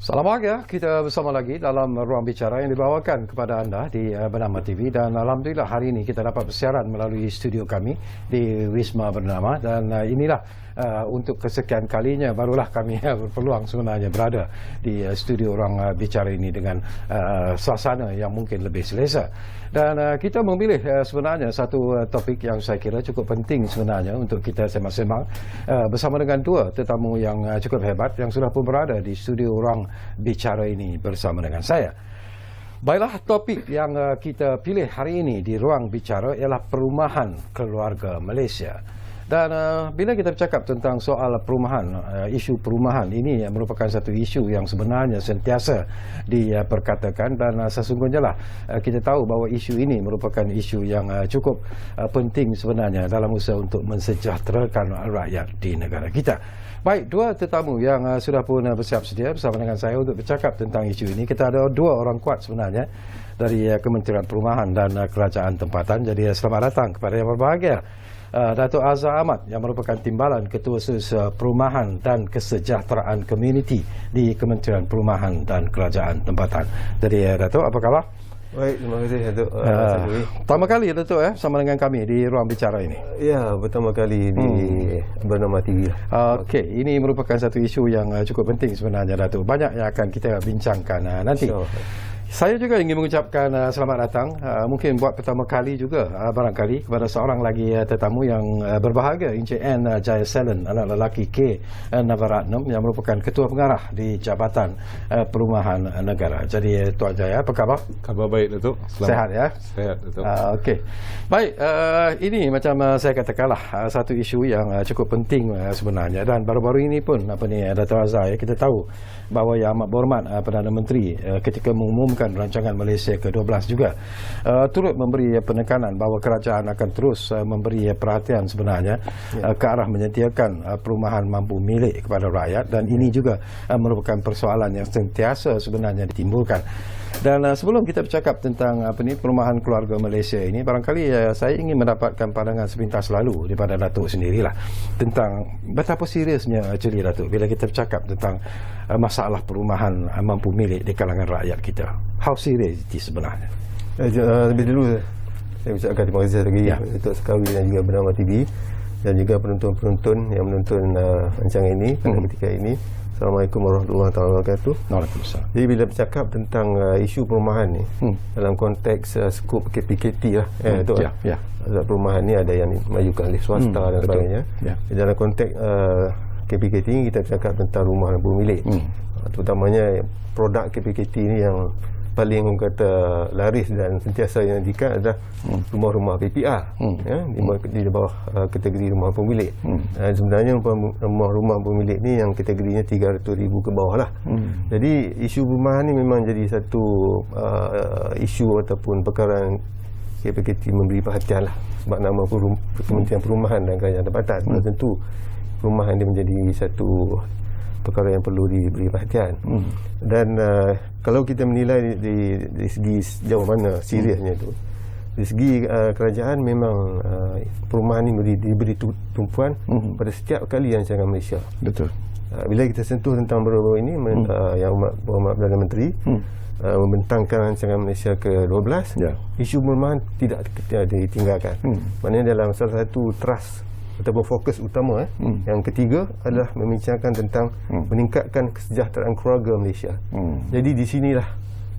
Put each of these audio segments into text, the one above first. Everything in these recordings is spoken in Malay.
Selamat pagi, kita bersama lagi dalam ruang bicara yang dibawakan kepada anda di Bernama TV, dan alhamdulillah hari ini kita dapat bersiaran melalui studio kami di Wisma Bernama, dan inilah untuk kesekian kalinya barulah kami berpeluang sebenarnya berada di studio ruang bicara ini dengan suasana yang mungkin lebih selesa. Dan kita memilih sebenarnya satu topik yang saya kira cukup penting sebenarnya untuk kita sembang-sembang bersama dengan dua tetamu yang cukup hebat yang sudah pun berada di studio ruang bicara ini bersama dengan saya. Baiklah, topik yang kita pilih hari ini di ruang bicara ialah perumahan keluarga Malaysia. Dan bila kita bercakap tentang soal perumahan, isu perumahan ini merupakan satu isu yang sebenarnya sentiasa diperkatakan, dan sesungguhnya lah kita tahu bahawa isu ini merupakan isu yang cukup penting sebenarnya dalam usaha untuk mensejahterakan rakyat di negara kita. Baik, dua tetamu yang sudah pun bersiap sedia bersama dengan saya untuk bercakap tentang isu ini. Kita ada dua orang kuat sebenarnya dari Kementerian Perumahan dan Kerajaan Tempatan. Jadi selamat datang kepada yang berbahagia, Datuk Azhar Ahmad yang merupakan Timbalan Ketua Khusus Perumahan dan Kesejahteraan Komuniti di Kementerian Perumahan dan Kerajaan Tempatan. Jadi Datuk, apa khabar? Baik, terima kasih Datuk. Pertama kali Datuk sama dengan kami di ruang bicara ini. Ya, pertama kali di Bernama TV. Okey, ini merupakan satu isu yang cukup penting sebenarnya Datuk. Banyak yang akan kita bincangkan nanti. Saya juga ingin mengucapkan selamat datang, mungkin buat pertama kali juga barangkali kepada seorang lagi tetamu yang berbahagia, Encik N. Jayaselan, anak lelaki K. Navaratnam yang merupakan Ketua Pengarah di Jabatan Perumahan Negara. Jadi Tuan Jaya, apa khabar? Khabar baik Datuk. Sehat ya? Sehat Datuk. Okey. Baik, ini macam saya katakanlah satu isu yang cukup penting sebenarnya, dan baru-baru ini pun Datuk Azhar, kita tahu bahawa Yang Amat Berhormat Perdana Menteri ketika mengumumkan rancangan Malaysia ke-12 juga turut memberi penekanan bahawa kerajaan akan terus memberi perhatian sebenarnya ke arah menyediakan perumahan mampu milik kepada rakyat, dan ini juga merupakan persoalan yang sentiasa sebenarnya ditimbulkan. Dan sebelum kita bercakap tentang perumahan keluarga Malaysia ini, barangkali saya ingin mendapatkan pandangan sepintas lalu daripada Datuk sendirilah tentang betapa seriusnya actually Datuk bila kita bercakap tentang masalah perumahan mampu milik di kalangan rakyat kita. How serious it is sebenarnya? Lebih dulu saya ucapkan terima kasih lagi Datuk Sekawi dan juga Bernama TV, dan juga penonton-penonton yang menonton rancangan ini pada ketika ini. Assalamualaikum warahmatullahi wabarakatuh. Waalaikumsalam. Jadi bila bercakap tentang isu perumahan ni dalam konteks skop KPKT lah, perumahan ni ada yang dimajukan oleh swasta dan sebagainya. Dalam konteks KPKT ni kita bercakap tentang rumah mampu milik. Terutamanya produk KPKT ni yang paling kata laris dan sentiasa yang diikat adalah rumah-rumah PPR, di bawah kategori rumah pemilik. Sebenarnya rumah-rumah pemilik ni yang kategorinya 300,000 ke bawah lah. Jadi isu perumahan ni memang jadi satu isu ataupun perkara yang KPKT memberi perhatian lah, sebab nama Kementerian Perumahan dan Kerajaan Tempatan. Tentu perumahan dia menjadi satu perkara yang perlu diberi perhatian. Dan kalau kita menilai di segi sejauh mana seriusnya itu, di segi kerajaan memang perumahan ini diberi tumpuan pada setiap kali rancangan Malaysia. Betul. Bila kita sentuh tentang baru-baru ini, Yang Berhormat Perdana Menteri membentangkan rancangan Malaysia ke-12, isu perumahan tidak ditinggalkan. Maknanya dalam salah satu trust ataupun fokus utama yang ketiga adalah membincangkan tentang meningkatkan kesejahteraan keluarga Malaysia. Jadi di sinilah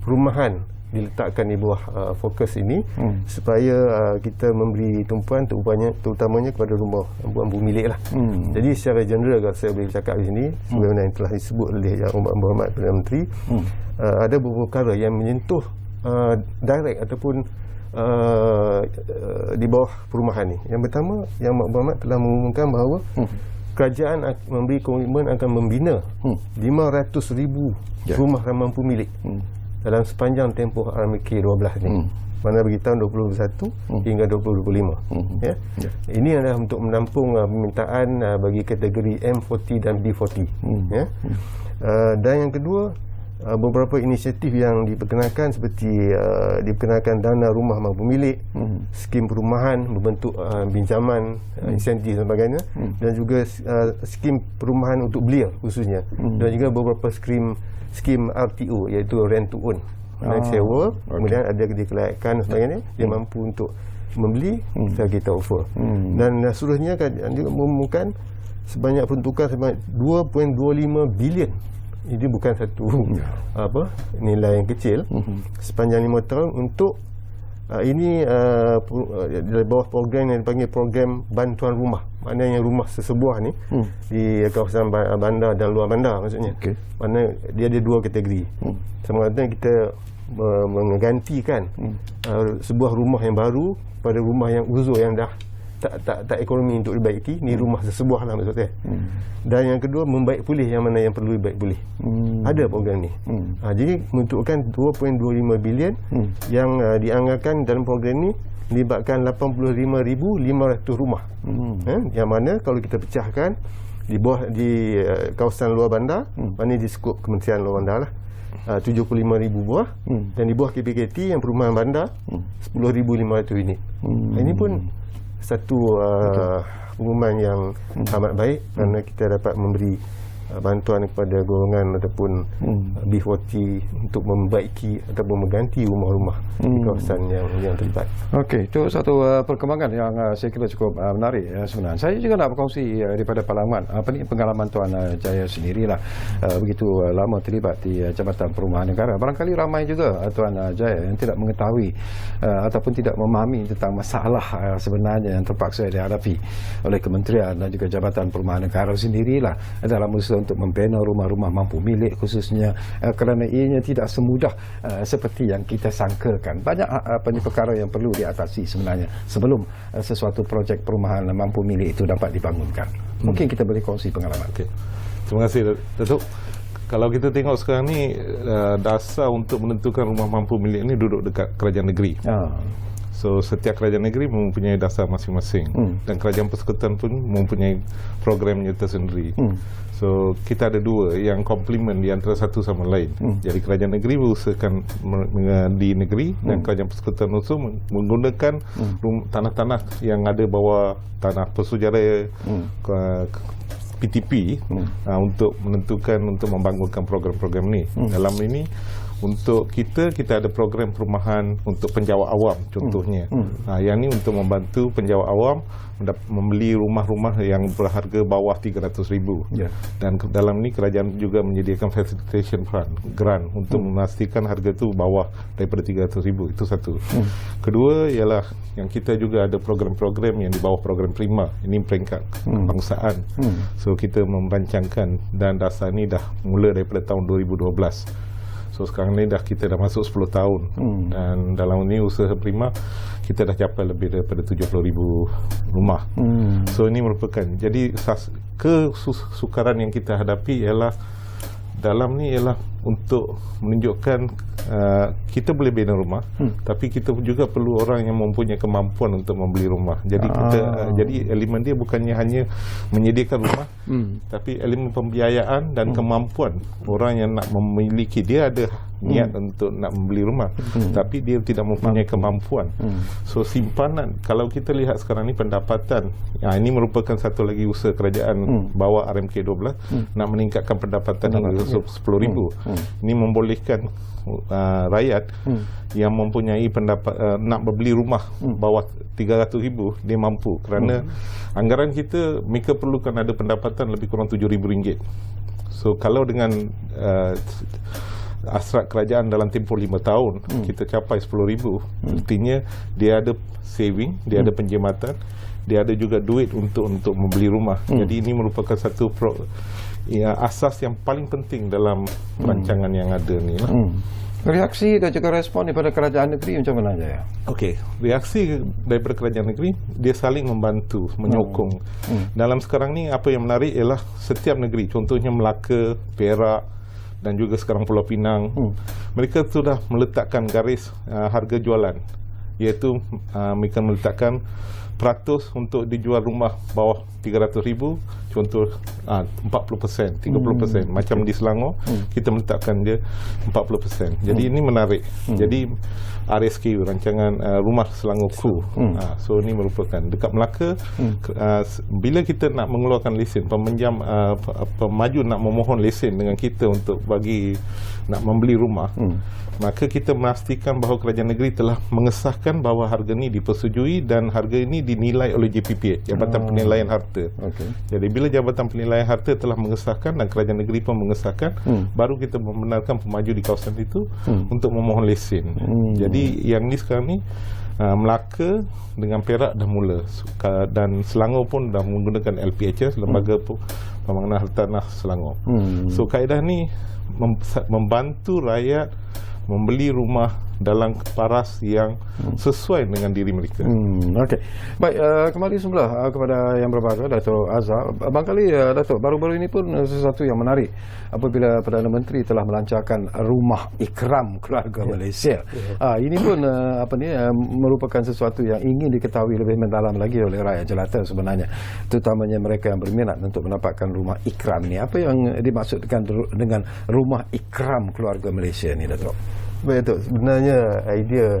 perumahan diletakkan di bawah fokus ini, supaya kita memberi tumpuan terutamanya kepada rumah mampu milik lah. Jadi secara general kalau saya boleh cakap di sini, sebagaimana yang telah disebut oleh Yang Berhormat Perdana Menteri, ada beberapa perkara yang menyentuh direct ataupun di bawah perumahan ni. Yang pertama, Yang Amat Berhormat telah mengumumkan bahawa kerajaan memberi komitmen akan membina 500,000 rumah mampu milik dalam sepanjang tempoh RMK12 ni. Mana bagi tahun 2021 hingga 2025. Ini adalah untuk menampung permintaan bagi kategori M40 dan B40. Dan yang kedua, beberapa inisiatif yang diperkenalkan seperti diperkenalkan dana rumah mampu milik, skim perumahan berbentuk pinjaman, insentif dan sebagainya, dan juga skim perumahan untuk belia khususnya, dan juga beberapa skim RTO iaitu rent to own, sewa, kemudian ada dikelayakan dan sebagainya, dia mampu untuk membeli, kita offer. Dan seluruhnya juga mengumumkan sebanyak peruntukan sebanyak 2.25 bilion. Ini bukan satu nilai yang kecil sepanjang 5 tahun untuk ini dari bawah program yang dipanggil program bantuan rumah. Maknanya rumah sesebuah ni di kawasan bandar dan luar bandar maksudnya. Maknanya dia ada dua kategori. Sama ada kita menggantikan sebuah rumah yang baru pada rumah yang uzur yang dah tak ekonomi untuk dibaiki, ni rumah sesebuah lah maksudnya. Dan yang kedua, membaik pulih yang mana yang perlu dibaik pulih. Ada program ni. Jadi menentukan 2.25 bilion yang dianggarkan dalam program ni melibatkan 85,500 rumah. Yang mana kalau kita pecahkan di bawah di kawasan luar bandar, mana di skop Kementerian Luar Bandar lah, 75,000 buah, dan di bawah KPKT yang perumahan bandar 10,500 unit. Ini pun satu pengumuman yang amat baik kerana kita dapat memberi bantuan kepada golongan ataupun B40 untuk membaiki ataupun mengganti rumah-rumah di kawasan yang terlibat. Okey, itu satu perkembangan yang saya kira cukup menarik sebenarnya. Saya juga nak berkongsi daripada pengalaman Tuan Jaya sendirilah, begitu lama terlibat di Jabatan Perumahan Negara. Barangkali ramai juga Tuan Jaya yang tidak mengetahui ataupun tidak memahami tentang masalah sebenarnya yang terpaksa dihadapi oleh Kementerian dan juga Jabatan Perumahan Negara sendirilah dalam usaha untuk membina rumah-rumah mampu milik khususnya, kerana ianya tidak semudah seperti yang kita sangkakan. Banyak perkara yang perlu diatasi sebenarnya sebelum sesuatu projek perumahan mampu milik itu dapat dibangunkan. Mungkin kita boleh kongsi pengalaman. Terima kasih Datuk. Kalau kita tengok sekarang ni, dasar untuk menentukan rumah mampu milik ni duduk dekat kerajaan negeri. So setiap kerajaan negeri mempunyai dasar masing-masing, dan kerajaan persekutuan pun mempunyai programnya tersendiri. So kita ada dua yang komplement di antara satu sama lain. Jadi kerajaan negeri berusahakan di negeri, dan kerajaan persekutuan usaha menggunakan tanah-tanah yang ada bawah tanah persujarah PTP untuk menentukan, untuk membangunkan program-program ni. Dalam ini untuk kita ada program perumahan untuk penjawat awam contohnya. Yang ni untuk membantu penjawat awam membeli rumah-rumah yang berharga bawah 300,000. Dan dalam ni kerajaan juga menyediakan facilitation fund, grant untuk memastikan harga tu bawah daripada 300,000. Itu satu. Kedua ialah yang kita juga ada program-program yang di bawah program prima. Ini peringkat kebangsaan. So kita merancangkan, dan dasar ni dah mula daripada tahun 2012. So sekarang ni kita dah masuk 10 tahun, dan dalam ni usaha prima kita dah capai lebih daripada 70,000 rumah. So ini merupakan, jadi kesukaran yang kita hadapi ialah dalam ni ialah untuk menunjukkan kita boleh bina rumah, tapi kita juga perlu orang yang mempunyai kemampuan untuk membeli rumah. Jadi jadi elemen dia bukannya hanya menyediakan rumah, tapi elemen pembiayaan dan kemampuan orang yang nak memiliki. Dia ada niat untuk nak membeli rumah, tapi dia tidak mempunyai kemampuan. So simpanan, kalau kita lihat sekarang ni pendapatan, ini merupakan satu lagi usaha kerajaan bawah RMK 12 nak meningkatkan pendapatan hingga 10,000. Ini membolehkan rakyat yang mempunyai nak membeli rumah bawah 300,000, dia mampu, kerana anggaran kita mereka perlukan ada pendapatan lebih kurang RM7,000. So kalau dengan asrat kerajaan dalam tempoh 5 tahun kita capai 10,000, artinya dia ada saving, dia ada penjimatan, dia ada juga duit untuk membeli rumah. Jadi ini merupakan satu asas yang paling penting dalam rancangan yang ada ni lah. Reaksi dan juga respon daripada kerajaan negeri macam mana Jaya? Okey, reaksi daripada kerajaan negeri, dia saling membantu, menyokong. Dalam sekarang ni apa yang menarik ialah setiap negeri, contohnya Melaka, Perak dan juga sekarang Pulau Pinang, mereka sudah meletakkan garis harga jualan, iaitu mereka meletakkan peratus untuk dijual rumah bawah 300,000, contoh 40%, 30%. Macam di Selangor, kita meletakkan dia 40%. Jadi ini menarik. Jadi RSK, rancangan rumah Selangor Ku. So ini merupakan dekat Melaka. Bila kita nak mengeluarkan lesen, peminjam pemaju nak memohon lesen dengan kita untuk nak membeli rumah, maka kita memastikan bahawa kerajaan negeri telah mengesahkan bahawa harga ini dipersetujui dan harga ini dinilai oleh JPPH, Jabatan Penilaian Harta. Jadi bila Jabatan Penilaian Harta telah mengesahkan dan kerajaan negeri pun mengesahkan, baru kita membenarkan pemaju di kawasan itu untuk memohon lesen. Jadi yang ni sekarang ni Melaka dengan Perak dah mula, dan Selangor pun dah menggunakan LPHS, Lembaga Pembangunan Hartanah Selangor. So kaedah ni membantu rakyat membeli rumah dalam paras yang sesuai dengan diri mereka. Okey. Baik, kembali semula kepada yang berbahagia, Dato' Azhar. Barangkali Dato', baru-baru ini pun sesuatu yang menarik apabila Perdana Menteri telah melancarkan rumah ikram keluarga Malaysia. Ini pun merupakan sesuatu yang ingin diketahui lebih mendalam lagi oleh rakyat jelata sebenarnya, terutamanya mereka yang berminat untuk mendapatkan rumah ikram ini. Apa yang dimaksudkan dengan rumah ikram keluarga Malaysia ni, Dato'? Baik, Datuk. Sebenarnya idea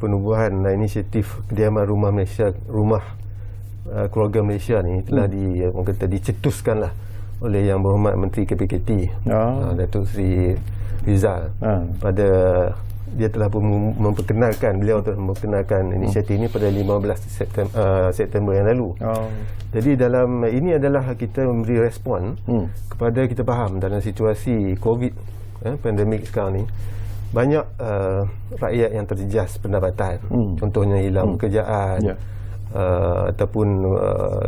penubuhan inisiatif kediaman rumah Malaysia, rumah keluarga Malaysia ni telah dicetuskanlah oleh Yang Berhormat Menteri KPKT, Datuk Seri Rizal. Dia telah beliau telah memperkenalkan inisiatif ini pada 15 September yang lalu. Jadi dalam ini adalah kita memberi respon kepada, kita faham dalam situasi COVID, pandemik sekarang ni, banyak rakyat yang terjejas pendapatan. Contohnya hilang pekerjaan, ataupun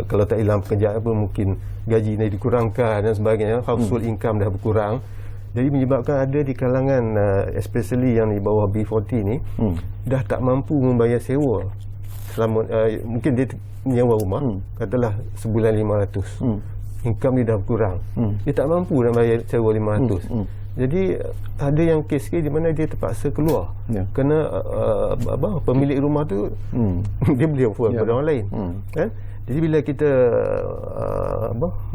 kalau tak hilang pekerjaan pun mungkin gaji dah dikurangkan dan sebagainya, household income dah berkurang. Jadi menyebabkan ada di kalangan especially yang di bawah B40 ni dah tak mampu membayar sewa selama mungkin dia menyewa rumah, katalah sebulan 500, income dia dah berkurang, dia tak mampu nak bayar sewa 500. Jadi ada yang kes-kes di mana dia terpaksa keluar kerana pemilik rumah tu dia beli pada orang lain. Jadi bila kita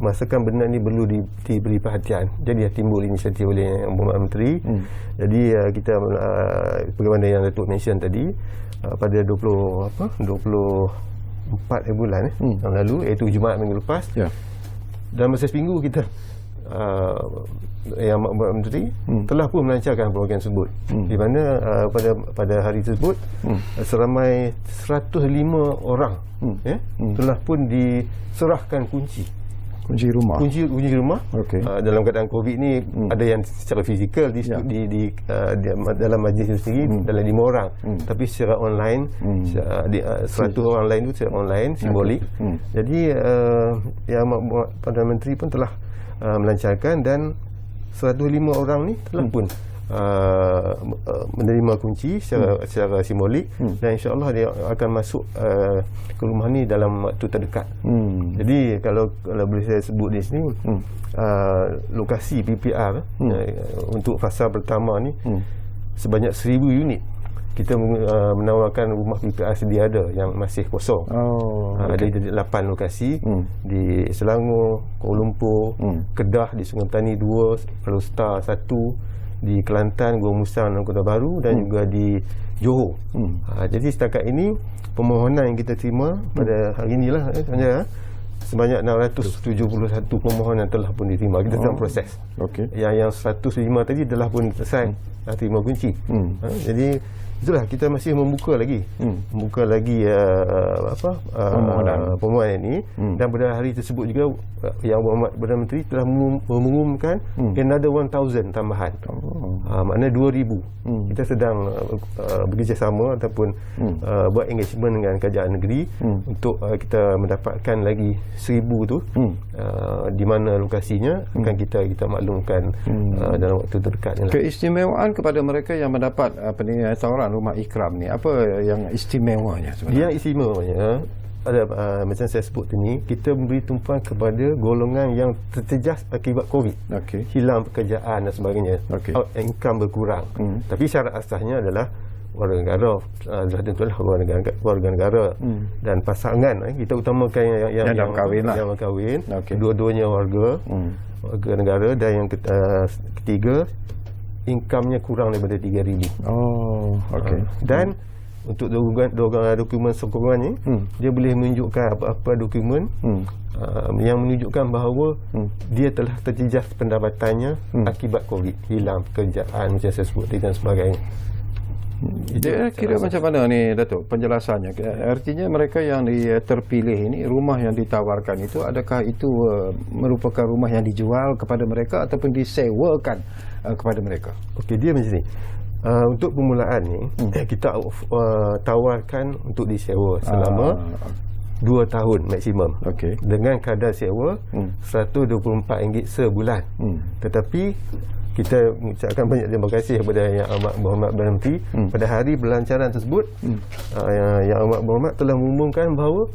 merasakan benda ni perlu diberi perhatian, jadi timbul inisiatif oleh Yang Berhormat Menteri. Jadi kita bagaimana yang Datuk mention tadi, pada 24 bulan yang lalu, iaitu Jumaat minggu lepas, dalam masa seminggu kita Yang Berhormat Menteri telah pun melancarkan program tersebut, di mana pada hari tersebut seramai 105 orang telah pun diserahkan kunci rumah. Kunci rumah. Dalam keadaan COVID ni, ada yang secara fizikal di dalam majlis itu sendiri dalam 5 orang, tapi secara online 100 orang lain itu secara online, simbolik. Jadi Yang Perdana Menteri pun telah melancarkan, dan 105 orang ni telah pun menerima kunci secara simbolik, dan insya-Allah dia akan masuk ke rumah ni dalam waktu terdekat. Jadi kalau boleh saya sebut di sini, lokasi PPR untuk fasa pertama ni sebanyak 1000 unit. Kita menawarkan rumah PPR sedia ada yang masih kosong. Ada 8 lokasi di Selangor, Kuala Lumpur, Kedah, di Sungai Petani 2, Pulau Star 1, di Kelantan, Gua Musang dan Kota Baru, dan juga di Johor. Jadi setakat ini permohonan yang kita terima pada hari inilah sebanyak 671 permohonan telah pun diterima. Kita sedang proses. Yang 105 tadi telah pun selesai terima kunci. Jadi itulah, kita masih membuka lagi permohonan ini. Dan pada hari tersebut juga Yang Berhormat Perdana Menteri telah mengumumkan another 1000 tambahan. Maknanya 2000. Kita sedang bekerjasama ataupun buat engagement dengan kerajaan negeri untuk kita mendapatkan lagi 1000 tu, di mana lokasinya akan kita maklumkan dalam waktu terdekat ni. Keistimewaan kepada mereka yang mendapat tawaran rumah ikram ni, apa yang istimewanya sebenarnya? Yang istimewanya ada macam saya sebut tadi, kita memberi tumpuan kepada golongan yang terjejas akibat COVID, hilang pekerjaan dan sebagainya, income berkurang. Tapi syarat asasnya adalah warga negara, tentulah warga negara dan pasangan. Kita utamakan yang kahwin. Okay. Dua-duanya warga negara, dan yang ketiga income-nya kurang daripada 3,000. Oh, okey. Dan untuk dokumen sokongan ni, dia boleh menunjukkan apa-apa dokumen yang menunjukkan bahawa dia telah terjejas pendapatannya akibat COVID, hilang pekerjaan macam saya sebut dan sebagainya. Dia kira macam mana ni Datuk penjelasannya? Artinya mereka yang terpilih ini, rumah yang ditawarkan itu, adakah itu merupakan rumah yang dijual kepada mereka ataupun disewakan kepada mereka? Okey, dia macam ni. Untuk permulaan ni kita tawarkan untuk disewa selama 2 tahun maksimum. Okay. Dengan kadar sewa RM124 sebulan. Tetapi kita mengucapkan banyak terima kasih kepada Yang Amat Berhormat Perdana Menteri. Pada hari pelancaran tersebut, Yang Amat Berhormat telah mengumumkan bahawa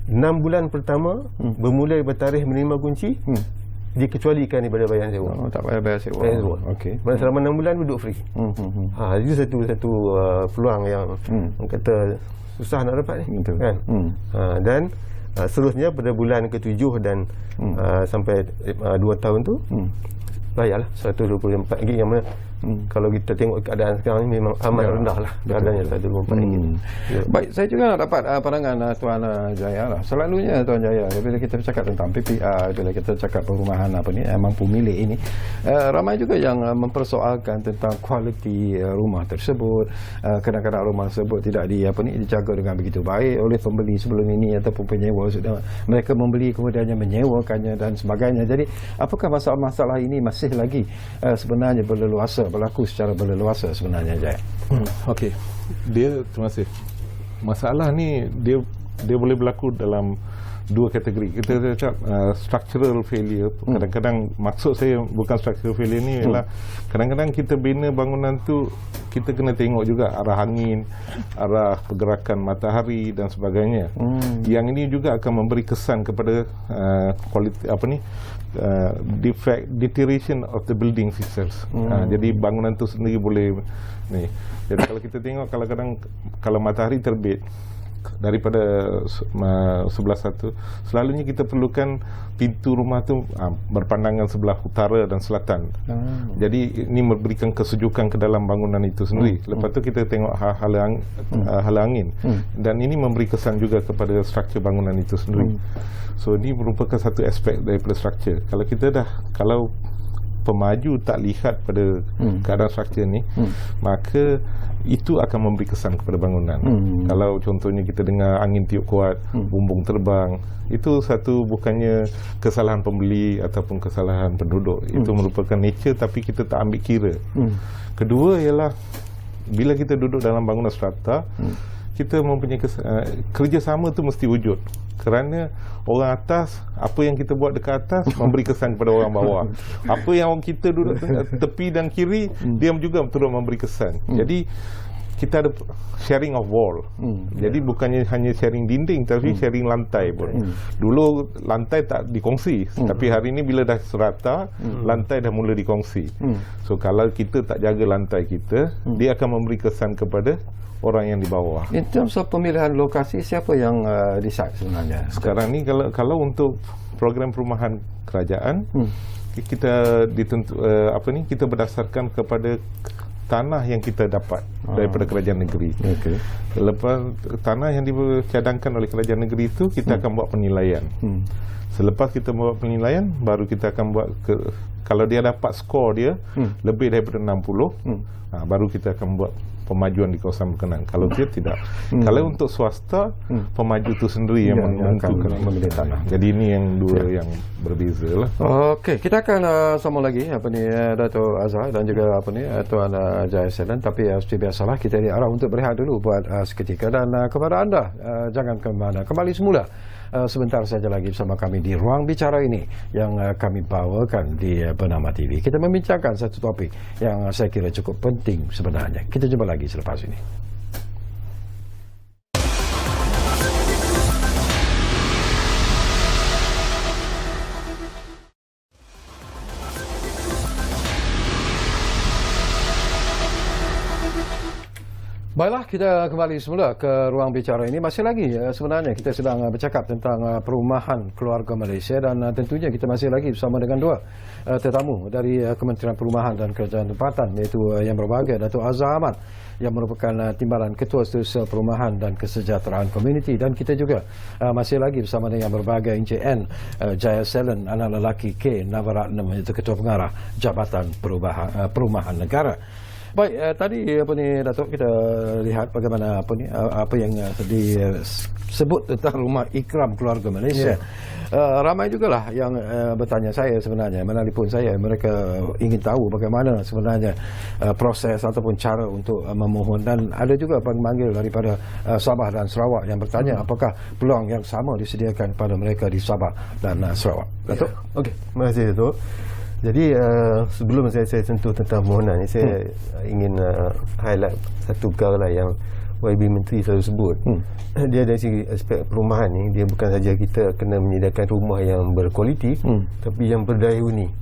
6 bulan pertama bermula bertarikh menerima kunci dikecualikan daripada bayaran sewa. Tak payah bayar sewa. Okey. Selama 6 bulan duduk free. Itu satu peluang yang kata susah nak dapat ni. Betul. Kan? Dan seterusnya pada bulan ke-7 dan sampai 2 tahun tu bayarlah RM124 yang mana kalau kita tengok keadaan sekarang ni memang amat rendah lah keadaannya RM124. Baik, saya juga nak dapat pandangan Tuan Jaya lah. Selalunya Tuan Jaya, bila kita bercakap tentang PPR, bila kita cakap perumahan mampu milik ini, ramai juga yang mempersoalkan tentang kualiti rumah tersebut. Kadang-kadang rumah tersebut tidak dijaga dengan begitu baik oleh pembeli sebelum ini ataupun penyewa sudah mereka membeli kemudiannya menyewakannya dan sebagainya. Jadi apakah masalah-masalah ini masih lagi sebenarnya berlaku secara berleluasa sebenarnya, Jaya? Okey. Terima kasih. Masalah ni dia boleh berlaku dalam 2 kategori. Kita cakap structural failure. Kadang-kadang maksud saya bukan structural failure ni ialah kadang-kadang kita bina bangunan tu kita kena tengok juga arah angin, arah pergerakan matahari dan sebagainya. Yang ini juga akan memberi kesan kepada kualiti deterioration of the building itself. Jadi bangunan tu sendiri boleh ni. Jadi kalau kita tengok kalau matahari terbit daripada sebelah satu, selalunya kita perlukan pintu rumah tu berpandangan sebelah utara dan selatan. Jadi ini memberikan kesejukan ke dalam bangunan itu sendiri. Lepas tu kita tengok hala angin dan ini memberi kesan juga kepada struktur bangunan itu sendiri. So ini merupakan satu aspek daripada struktur. Kalau pemaju tak lihat pada keadaan struktur ni, maka itu akan memberi kesan kepada bangunan. Kalau contohnya kita dengar angin tiup kuat, bumbung terbang, itu satu bukannya kesalahan pembeli ataupun kesalahan penduduk. Itu merupakan nature tapi kita tak ambil kira. Kedua ialah bila kita duduk dalam bangunan strata, kita mempunyai kerjasama tu mesti wujud. Kerana orang atas, apa yang kita buat dekat atas memberi kesan kepada orang bawah. Apa yang kita duduk tepi dan kiri, dia juga turut memberi kesan. Jadi kita ada sharing of wall. Jadi bukannya hanya sharing dinding, tapi sharing lantai pun. Dulu lantai tak dikongsi, tapi hari ini bila dah serata, lantai dah mula dikongsi. So kalau kita tak jaga lantai kita, dia akan memberi kesan kepada orang yang di bawah. In terms of pemilihan lokasi, siapa yang decide sebenarnya? Sekarang ni kalau untuk program perumahan kerajaan, kita kita berdasarkan kepada tanah yang kita dapat daripada kerajaan negeri. Lepas tanah yang dicadangkan oleh kerajaan negeri itu, kita akan buat penilaian. Selepas kita buat penilaian, baru kita akan buat kalau dia dapat skor dia lebih daripada 60, baru kita akan buat pemajuan di kawasan berkenaan. Kalau dia tidak. Kalau untuk swasta, pemaju itu sendiri yang menentukan memilih tanah. Jadi ini yang dua yang berbeza lah. Okey, kita akan sambung lagi Dato' Azhar dan juga Tuan Jaya Selan. Tapi seperti biasalah kita diarah untuk berehat dulu buat seketika, dan kepada anda jangan ke mana, kembali semula sebentar saja lagi bersama kami di Ruang Bicara ini yang kami bawakan di Bernama TV. Kita membincangkan satu topik yang saya kira cukup penting sebenarnya. Kita jumpa lagi selepas ini. Baiklah, kita kembali semula ke ruang bicara ini. Masih lagi sebenarnya kita sedang bercakap tentang perumahan keluarga Malaysia dan tentunya kita masih lagi bersama dengan dua tetamu dari Kementerian Perumahan dan Kerajaan Tempatan, iaitu yang berbahagia Datuk Azhar Ahmad yang merupakan Timbalan Ketua Setiausaha Perumahan dan Kesejahteraan Komuniti, dan kita juga masih lagi bersama dengan yang berbahagia Encik N Jaya Selen, anak lelaki K Navaratnam, iaitu Ketua Pengarah Jabatan Perumahan Negara. Baik, tadi Datuk, kita lihat bagaimana apa yang disebut tentang rumah ikram keluarga Malaysia. Ramai jugalah yang bertanya saya sebenarnya, menelpon saya, mereka ingin tahu bagaimana sebenarnya proses ataupun cara untuk memohon, dan ada juga pemanggil daripada Sabah dan Sarawak yang bertanya apakah peluang yang sama disediakan pada mereka di Sabah dan Sarawak. Datuk? Okey, terima kasih Datuk. Jadi sebelum saya sentuh tentang permohonan ni, saya ingin highlight satu perkara lah yang YB Menteri selalu sebut. Dia dari segi aspek perumahan ni, dia bukan saja kita kena menyediakan rumah yang berkualiti, tapi yang berdaya huni.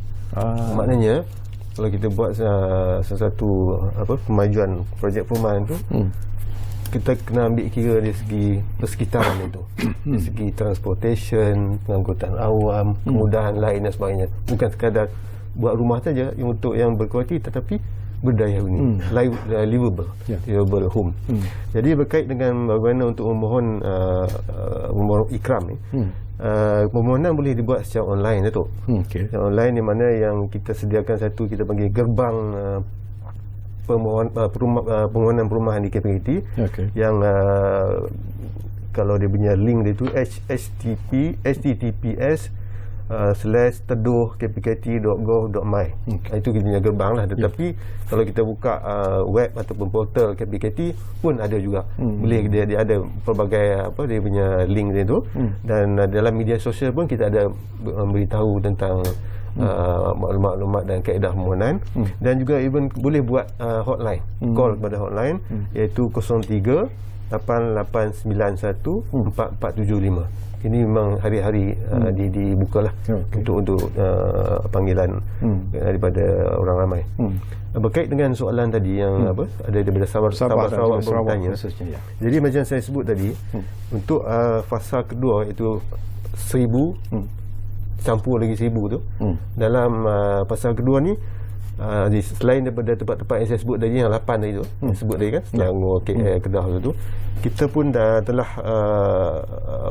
Maknanya kalau kita buat sesuatu kemajuan projek perumahan tu, kita kena ambil kira dari segi persekitaran itu, dari segi transportation, pengangkutan awam, kemudahan lain dan sebagainya. Bukan sekadar buat rumah saja untuk yang berkualiti, tetapi berdaya huni, livable home. Jadi berkait dengan bagaimana untuk memohon ikram ni, permohonan boleh dibuat secara online, Datuk. Secara online di mana yang kita sediakan satu, kita panggil gerbang permohonan perumahan di KPKT, yang kalau dia punya link dia tu https://teduh.kpkt.gov.my. Itu kita punya gerbang lah. Tetapi kalau kita buka web ataupun portal KPKT pun ada juga. Boleh dia ada pelbagai dia punya link dia tu, dan dalam media sosial pun kita ada memberitahu tentang maklumat-maklumat dan kaedah permohonan, dan juga even boleh buat hotline, call pada hotline, iaitu 03 8891 4475. Ini memang hari-hari dibukalah untuk panggilan daripada orang ramai. Berkait dengan soalan tadi yang ada daripada Sabah bertanya. Jadi macam saya sebut tadi, untuk fasa kedua iaitu 1000 campur lagi 1000 tu, dalam pasal kedua ni, selain daripada tempat-tempat yang saya sebut tadi, yang 8 tadi tu, yang sebut tadi kan, Selangor, KL, Kedah tu, kita pun telah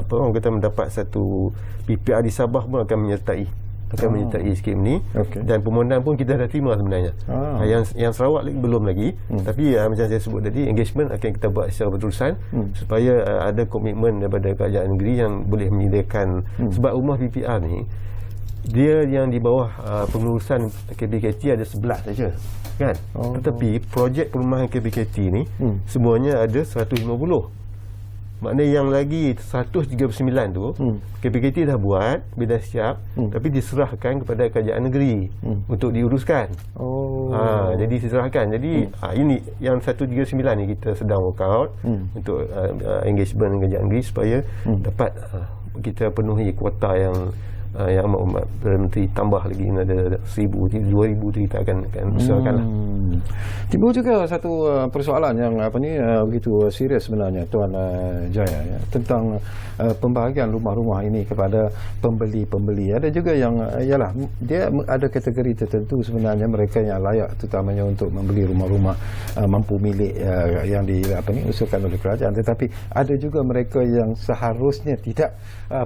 orang kata mendapat satu PPR di Sabah pun akan menyertai skim ni, dan permohonan pun kita dah terima sebenarnya. Yang Sarawak belum lagi, tapi macam saya sebut tadi, engagement akan kita buat secara berterusan, supaya ada komitmen daripada kerajaan negeri yang boleh menyediakan, sebab rumah PPR ni dia yang di bawah pengurusan KPKT ada 11 saja kan. Tetapi projek perumahan KPKT ni semuanya ada 150. Maknanya yang lagi 139 tu KPKT dah buat, bila siap, tapi diserahkan kepada kerajaan negeri untuk diuruskan. Jadi diserahkan. Jadi ini yang 139 ni kita sedang work out untuk engagement dengan kerajaan negeri supaya dapat kita penuhi kuota yang Amat Perdana Menteri tambah lagi ada 1,000, 2,000 tu kita akan besarkan lah. Timbul juga satu persoalan yang begitu serius sebenarnya, Tuan Jaya, tentang pembahagian rumah-rumah ini kepada pembeli-pembeli. Ada juga yang dia ada kategori tertentu sebenarnya, mereka yang layak terutamanya untuk membeli rumah-rumah mampu milik yang diusulkan oleh kerajaan, tetapi ada juga mereka yang seharusnya tidak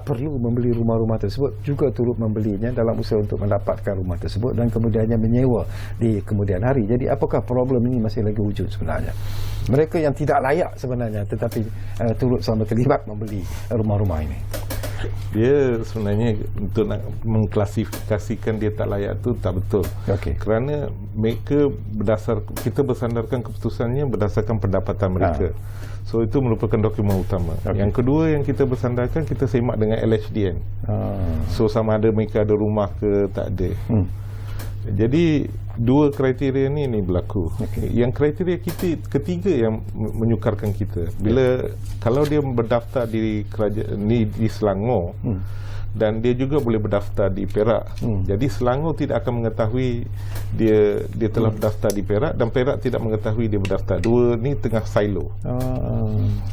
perlu membeli rumah-rumah tersebut, juga turut membelinya dalam usaha untuk mendapatkan rumah tersebut dan kemudiannya menyewa di kemudian hari. Jadi apakah problem ini masih lagi wujud sebenarnya? Mereka yang tidak layak sebenarnya tetapi turut sama terlibat membeli rumah-rumah ini. Dia sebenarnya untuk nak mengklasifikasikan dia tak layak tu tak betul. Kerana mereka kita bersandarkan keputusannya berdasarkan pendapatan mereka. So itu merupakan dokumen utama. Yang kedua yang kita bersandarkan, kita semak dengan LHDN. So sama ada mereka ada rumah ke tak ada. Jadi dua kriteria ni berlaku. Yang kriteria ketiga yang menyukarkan kita, bila kalau dia berdaftar di kerajaan ni di Selangor, dan dia juga boleh berdaftar di Perak. Jadi Selangor tidak akan mengetahui dia telah berdaftar di Perak, dan Perak tidak mengetahui dia berdaftar. Dua ni tengah silo.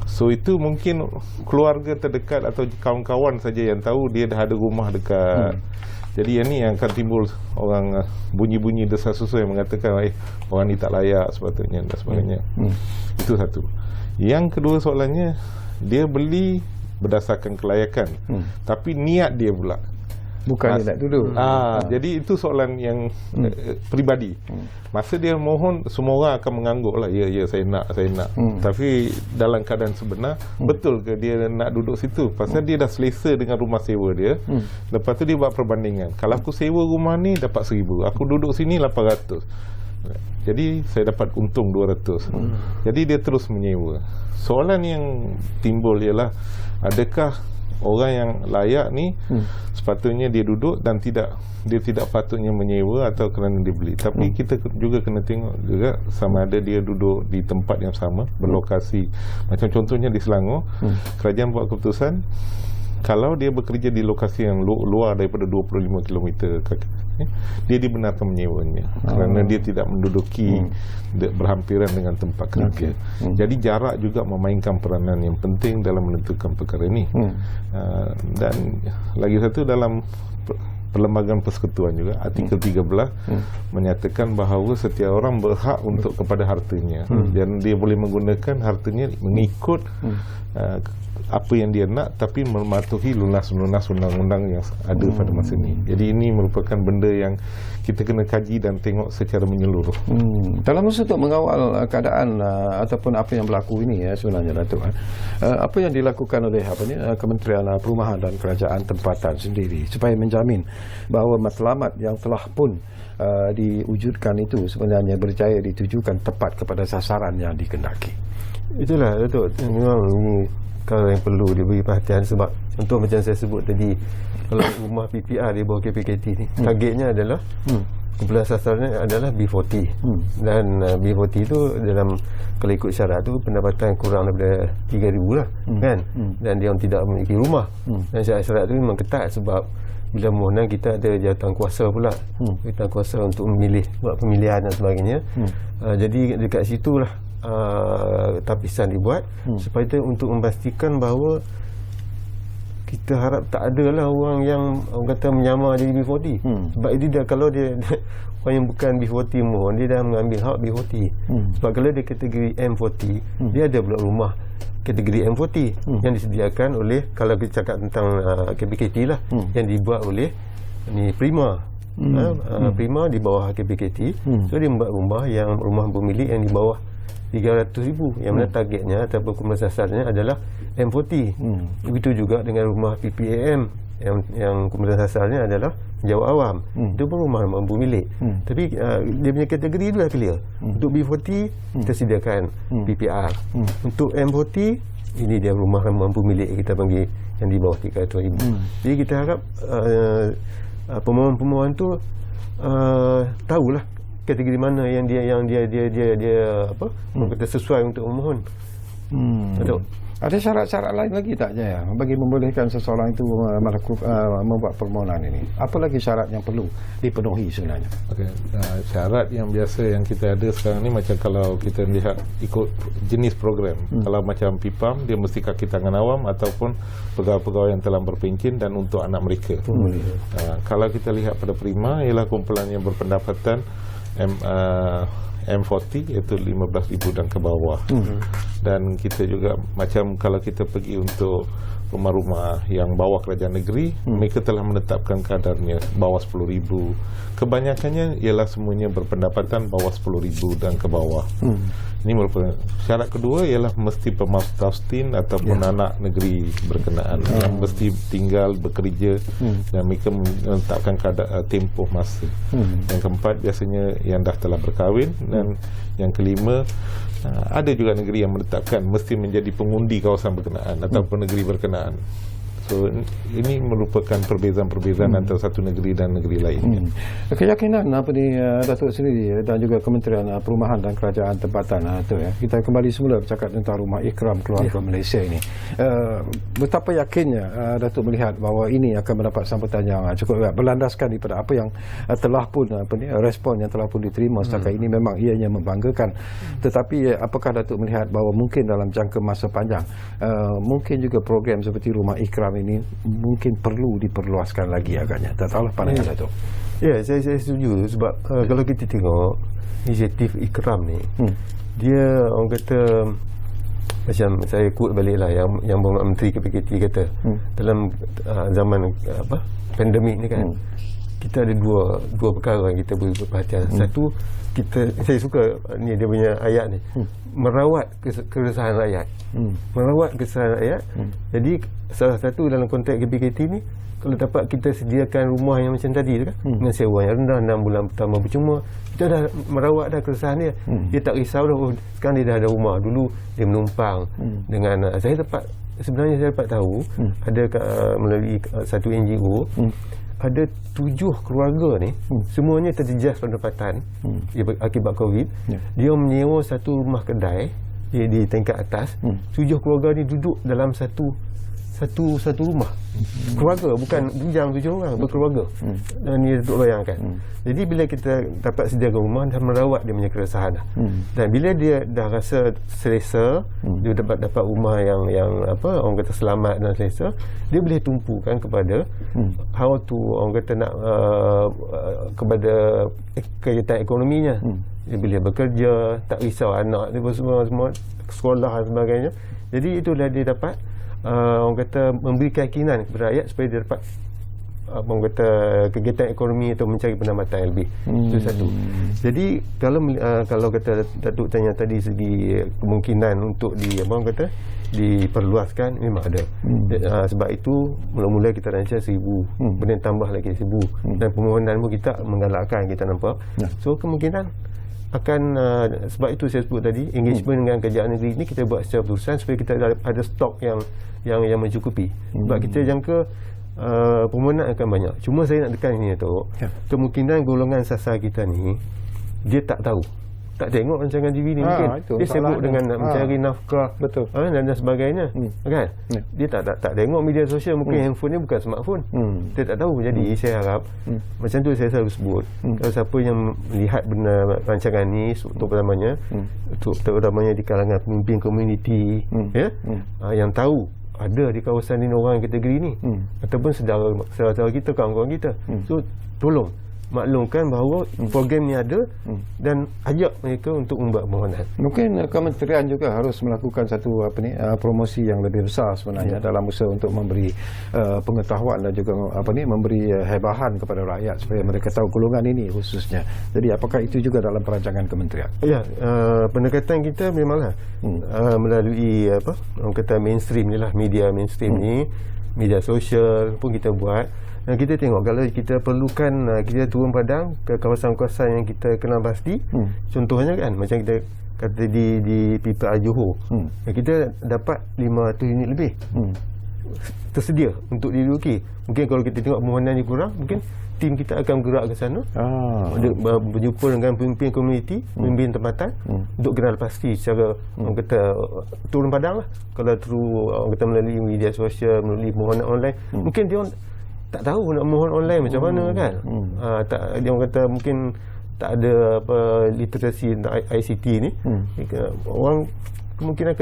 So itu mungkin keluarga terdekat atau kawan-kawan saja yang tahu dia dah ada rumah dekat. Jadi yang ni yang akan timbul orang bunyi-bunyi desas-desus yang mengatakan orang ni tak layak sepatutnya dan sebagainya. Itu satu. Yang kedua soalannya, dia beli berdasarkan kelayakan, tapi niat dia pula bukan dia nak duduk. Jadi itu soalan yang peribadi. Masa dia mohon, semua orang akan mengangguk lah, ya saya nak. Tapi dalam keadaan sebenar, betul ke dia nak duduk situ? Pasal dia dah selesa dengan rumah sewa dia. Lepas tu dia buat perbandingan, kalau aku sewa rumah ni dapat 1,000, aku duduk sini 800, jadi saya dapat untung 200. Jadi dia terus menyewa. Soalan yang timbul ialah, adakah orang yang layak ni sepatutnya dia duduk dan dia tidak patutnya menyewa atau kerana dia beli. Tapi kita juga kena tengok juga sama ada dia duduk di tempat yang sama, berlokasi. Macam contohnya di Selangor, kerajaan buat keputusan kalau dia bekerja di lokasi yang luar daripada 25 km dia dibenarkan menyewanya kerana dia tidak menduduki berhampiran dengan tempat kerja. Jadi jarak juga memainkan peranan yang penting dalam menentukan perkara ini. Dan lagi satu, dalam Perlembagaan Persekutuan juga artikel 13 menyatakan bahawa setiap orang berhak untuk kepada hartanya, dan dia boleh menggunakan hartanya mengikut apa yang dia nak, tapi mematuhi lunas-lunas undang-undang yang ada pada masa ini. Jadi ini merupakan benda yang kita kena kaji dan tengok secara menyeluruh. Dalam masa untuk mengawal keadaan ataupun apa yang berlaku ini sebenarnya Datuk, apa yang dilakukan oleh Kementerian Perumahan dan Kerajaan Tempatan sendiri supaya menjamin bahawa matlamat yang telah pun diwujudkan itu sebenarnya berjaya ditujukan tepat kepada sasaran yang dikendaki? Itulah Datuk, memang ini perkara yang perlu diberi perhatian, sebab untuk macam saya sebut tadi, kalau rumah PPR di bawah KPKT ni, targetnya adalah kumpulan sasarannya adalah B40, dan B40 tu dalam, kalau ikut syarat tu pendapatan kurang daripada 3,000 lah, kan, dan dia tidak memiliki rumah, dan syarat-syarat tu memang ketat, sebab bila mohonan kita ada jawatan kuasa pula, jawatan kuasa untuk memilih, buat pemilihan dan sebagainya. Jadi dekat situlah tapisan dibuat supaya untuk memastikan bahawa kita harap tak adalah orang yang orang kata menyamar jadi B40. Sebab itu dia, kalau dia orang yang bukan B40 mohon, dia dah mengambil hak B40. Sebab kalau dia kategori M40, dia ada pula rumah kategori M40 yang disediakan oleh, kalau kita cakap tentang KPKT lah, yang dibuat oleh ni Prima. Prima di bawah KPKT. So dia membuat rumah yang rumah bermilik yang di bawah 300,000, yang mana targetnya ataupun kumpulan sasarannya adalah M40. Begitu juga dengan rumah PPAM yang kumpulan sasarannya adalah penjawat awam. Itu pun rumah mampu milik. Tapi dia punya kategori itu dah clear. Untuk B40 kita sediakan PPR. Untuk M40 ini dia rumah mampu milik, kita panggil yang di bawah 300,000. Jadi kita harap pemohon-pemohon tu tahulah kategori mana yang dia apa, kata sesuai untuk memohon. Betul. Ada syarat-syarat lain lagi tak Jaya bagi membolehkan seseorang itu membuat permohonan ini? Apa lagi syarat yang perlu dipenuhi sebenarnya? Syarat yang biasa yang kita ada sekarang ni, macam kalau kita lihat ikut jenis program, kalau macam PIPAM, dia mesti kaki tangan awam ataupun pegawai-pegawai yang telah berpencen dan untuk anak mereka. Kalau kita lihat pada Prima, ialah kumpulan yang berpendapatan M40, iaitu 15,000 dan ke bawah. Dan kita juga macam kalau kita pergi untuk rumah-rumah yang bawah kerajaan negeri, mereka telah menetapkan kadarnya bawah 10,000. Kebanyakannya ialah semuanya berpendapatan bawah 10,000 dan ke bawah. Ini merupakan syarat kedua, ialah mesti pemaaf taustin ataupun anak negeri berkenaan yang mesti tinggal bekerja dan mereka menetapkan tempoh masa. Yang keempat biasanya yang dah telah berkahwin, dan yang kelima ada juga negeri yang menetapkan mesti menjadi pengundi kawasan berkenaan ataupun negeri berkenaan. So ini merupakan perbezaan-perbezaan antara satu negeri dan negeri lain. Keyakinan Datuk sendiri dan juga Kementerian Perumahan dan Kerajaan Tempatan kita kembali semula bercakap tentang Rumah Ikram Keluarga Malaysia ini. Betapa yakinnya Datuk melihat bahawa ini akan mendapat sambutan yang cukup berlandaskan daripada apa yang telah pun respon yang telah pun diterima setakat ini, memang ianya membanggakan. Tetapi apakah Datuk melihat bahawa mungkin dalam jangka masa panjang mungkin juga program seperti Rumah Ikram ini mungkin perlu diperluaskan lagi agaknya? Tak tahulah pandangan Datuk. Ya, saya setuju sebab kalau kita tengok inisiatif Ikram ni, dia orang kata macam saya quote baliklah yang Menteri KPKT kata dalam zaman pandemik ni kan, kita ada dua perkara yang kita beri perhatian. Satu, saya suka ni dia punya ayat ni, merawat keresahan rakyat. Merawat keresahan rakyat. Jadi salah satu dalam konteks KPKT ni, kalau dapat kita sediakan rumah yang macam tadi tu kan, dengan sewa yang rendah, 6 bulan pertama percuma, kita dah merawat dah keresahan dia. Dia tak risau dah, sekarang dia dah ada rumah. Dulu dia menumpang dengan sebenarnya saya dapat tahu ada melalui satu NGO, ada 7 keluarga ni semuanya terjejas pendapatan akibat COVID. Dia menyewa satu rumah kedai di tingkat atas. 7 keluarga ni duduk dalam satu rumah. Keluarga, bukan bujang 7 orang, berkeluarga. Dan ni Datuk bayangkan. Jadi bila kita dapat sediakan rumah dan merawat dia punya keresahan, dan bila dia dah rasa selesa, dia dapat rumah yang orang kata selamat dan selesa, dia boleh tumpukan kepada how to orang kata nak kepada kegiatan ekonominya. Dia boleh bekerja, tak risau anak dia semua sekolah dan sebagainya. Jadi itulah dia dapat orang kata memberi keyakinan kepada rakyat supaya dia dapat orang kata kegiatan ekonomi atau mencari pendapatan yang lebih. Itu satu. Jadi kalau kata Datuk tanya tadi segi kemungkinan untuk diperluaskan, memang ada. Sebab itu mula-mula kita rancang 1,000, kemudian tambah lagi 1,000, dan permohonan pun kita menggalakkan, kita nampak. So kemungkinan akan sebab itu saya sebut tadi, engagement dengan kerajaan negeri ini kita buat secara berurusan supaya kita ada stok yang mencukupi. Sebab kita jangka permohonan akan banyak. Cuma saya nak tekan ini Datuk, kemungkinan golongan sasar kita ni dia tak tahu, tak tengok rancangan TV ni, mungkin dia sibuk dengan nak mencari nafkah, betul, dan sebagainya, kan? Dia tak tengok media sosial, mungkin handphone ni bukan smartphone, dia tak tahu. Jadi saya harap macam tu saya selalu sebut, kalau siapa yang melihat benda rancangan ni, terutamanya di kalangan pemimpin komuniti, yang tahu ada di kawasan ini orang kategori ni, ataupun saudara-saudara kita, kawan-kawan kita, so tolong maklumkan bahawa program ni ada dan ajak mereka untuk membuat permohonan. Mungkin kementerian juga harus melakukan satu promosi yang lebih besar sebenarnya dalam usaha untuk memberi pengetahuan dan juga memberi hebahan kepada rakyat supaya mereka tahu golongan ini khususnya. Jadi apakah itu juga dalam perancangan kementerian? Ya, pendekatan kita memanglah melalui orang kata mainstream ni lah, media mainstream ni, media sosial pun kita buat. Dan kita tengok kalau kita perlukan, kita turun padang ke kawasan-kawasan yang kita kenal pasti. Contohnya kan macam kita kata di PPR Johor, kita dapat 500 unit lebih tersedia untuk diduduki. Mungkin kalau kita tengok permohonan yang kurang, mungkin tim kita akan bergerak ke sana, berjumpa dengan pemimpin komuniti, pemimpin tempatan, untuk kenal pasti secara orang kata turun padang lah. Kalau orang kata melalui media sosial, melalui permohonan online, mungkin dia tak tahu nak mohon online macam mana kan. Dia orang kata mungkin tak ada literasi ICT ni. Orang kemungkinan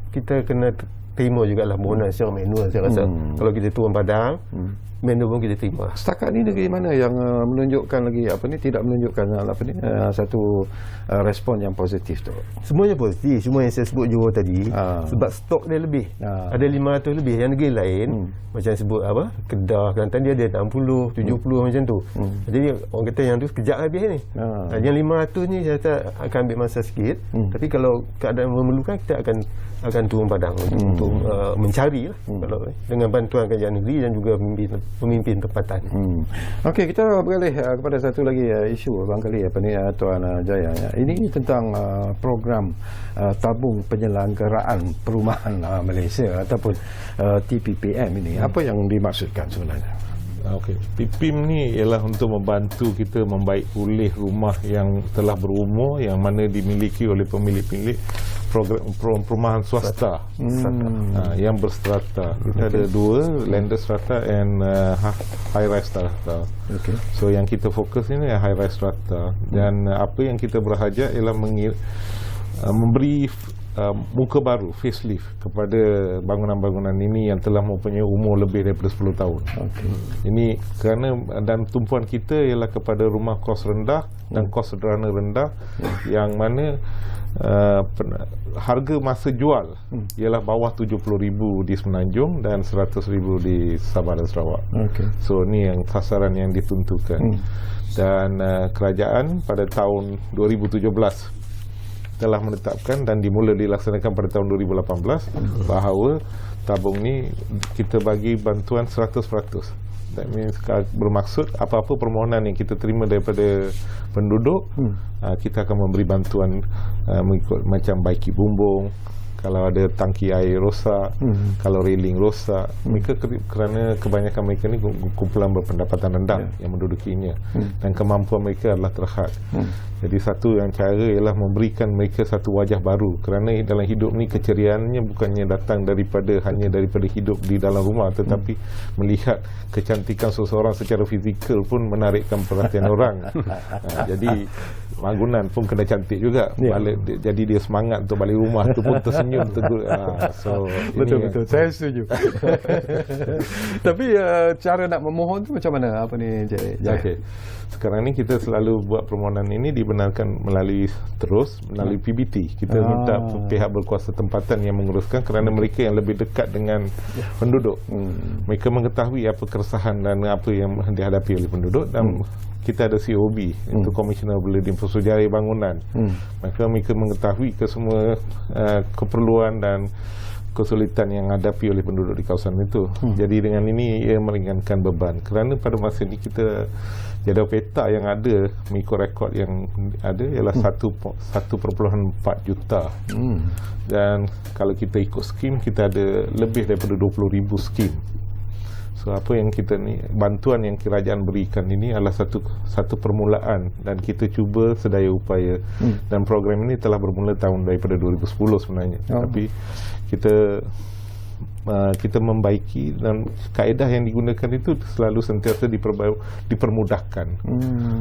kita kena terima jugalah permohonan secara manual, saya rasa. Kalau kita turun padang, manual pun kita terima. Setakat ni negeri mana yang menunjukkan lagi tidak menunjukkan satu respon yang positif tu? Semuanya positif. Cuma yang saya sebut Johor tadi, sebab stok dia lebih, ada 500 lebih. Yang negeri lain macam sebut Kedah, Kelantan, dia ada 60, 70 macam tu. Jadi orang kata yang tu sekejap habis ni. Yang 500 ni saya kata akan ambil masa sikit, tapi kalau keadaan memerlukan, kita akan turun padang untuk mencari lah, kalau dengan bantuan kerajaan negeri dan juga pemimpin memimpin tempatan. Okey, kita beralih kepada satu lagi isu barangkali Tuan Jaya. Ini tentang program tabung penyelenggaraan perumahan Malaysia ataupun TPPM ini. Apa yang dimaksudkan sebenarnya? Okey, PPM ni ialah untuk membantu kita membaik pulih rumah yang telah berumur yang mana dimiliki oleh pemilik-pemilik program perumahan swasta yang berstrata. Kita ada dua, landed strata and high rise strata. Okay. So yang kita fokus ini high rise strata, dan apa yang kita berhajat ialah memberi muka baru, facelift kepada bangunan-bangunan ini yang telah mempunyai umur lebih daripada 10 tahun. Okay. Ini kerana dan tumpuan kita ialah kepada rumah kos rendah dan kos sederhana rendah yang mana harga masa jual ialah bawah 70,000 di Semenanjung dan 100,000 di Sabah dan Sarawak. Okay. So ni yang sasaran yang ditentukan. Dan kerajaan pada tahun 2017 telah menetapkan dan dimula dilaksanakan pada tahun 2018 bahawa tabung ni kita bagi bantuan 100%. That means bermaksud apa-apa permohonan yang kita terima daripada penduduk, kita akan memberi bantuan mengikut macam baiki bumbung, kalau ada tangki air rosak, kalau railing rosak. Mereka kerana kebanyakan mereka ni kumpulan berpendapatan rendah yang mendudukinya, dan kemampuan mereka adalah terhad. Jadi satu yang cara ialah memberikan mereka satu wajah baru, kerana dalam hidup ni keceriaannya bukannya datang hanya daripada hidup di dalam rumah, tetapi melihat kecantikan seseorang secara fizikal pun menarikkan perhatian orang. Jadi bangunan pun kena cantik juga. Jadi dia semangat untuk balik rumah tu pun tersenyum tegur. So betul. Saya setuju. Tapi cara nak memohon tu macam mana? Apa ni Jaya? Okey. Sekarang ni kita selalu buat permohonan ini dibenarkan melalui PBT. Kita minta pihak berkuasa tempatan yang menguruskan, kerana mereka yang lebih dekat dengan penduduk. Mereka mengetahui apa keresahan dan apa yang dihadapi oleh penduduk, dan kita ada COB, itu Commissioner Belia dan Infrastruktur Bangunan. Maka mereka mengetahui semua keperluan dan kesulitan yang hadapi oleh penduduk di kawasan itu. Jadi dengan ini ia meringankan beban, kerana pada masa ini kita jadual peta yang ada mengikut rekod yang ada ialah 1.4 juta. Dan kalau kita ikut skim, kita ada lebih daripada 20,000 skim. So apa yang kita ni, bantuan yang kerajaan berikan ini adalah satu permulaan, dan kita cuba sedaya upaya. Dan program ini telah bermula daripada 2010 sebenarnya. Tapi kita membaiki, dan kaedah yang digunakan itu selalu sentiasa dipermudahkan.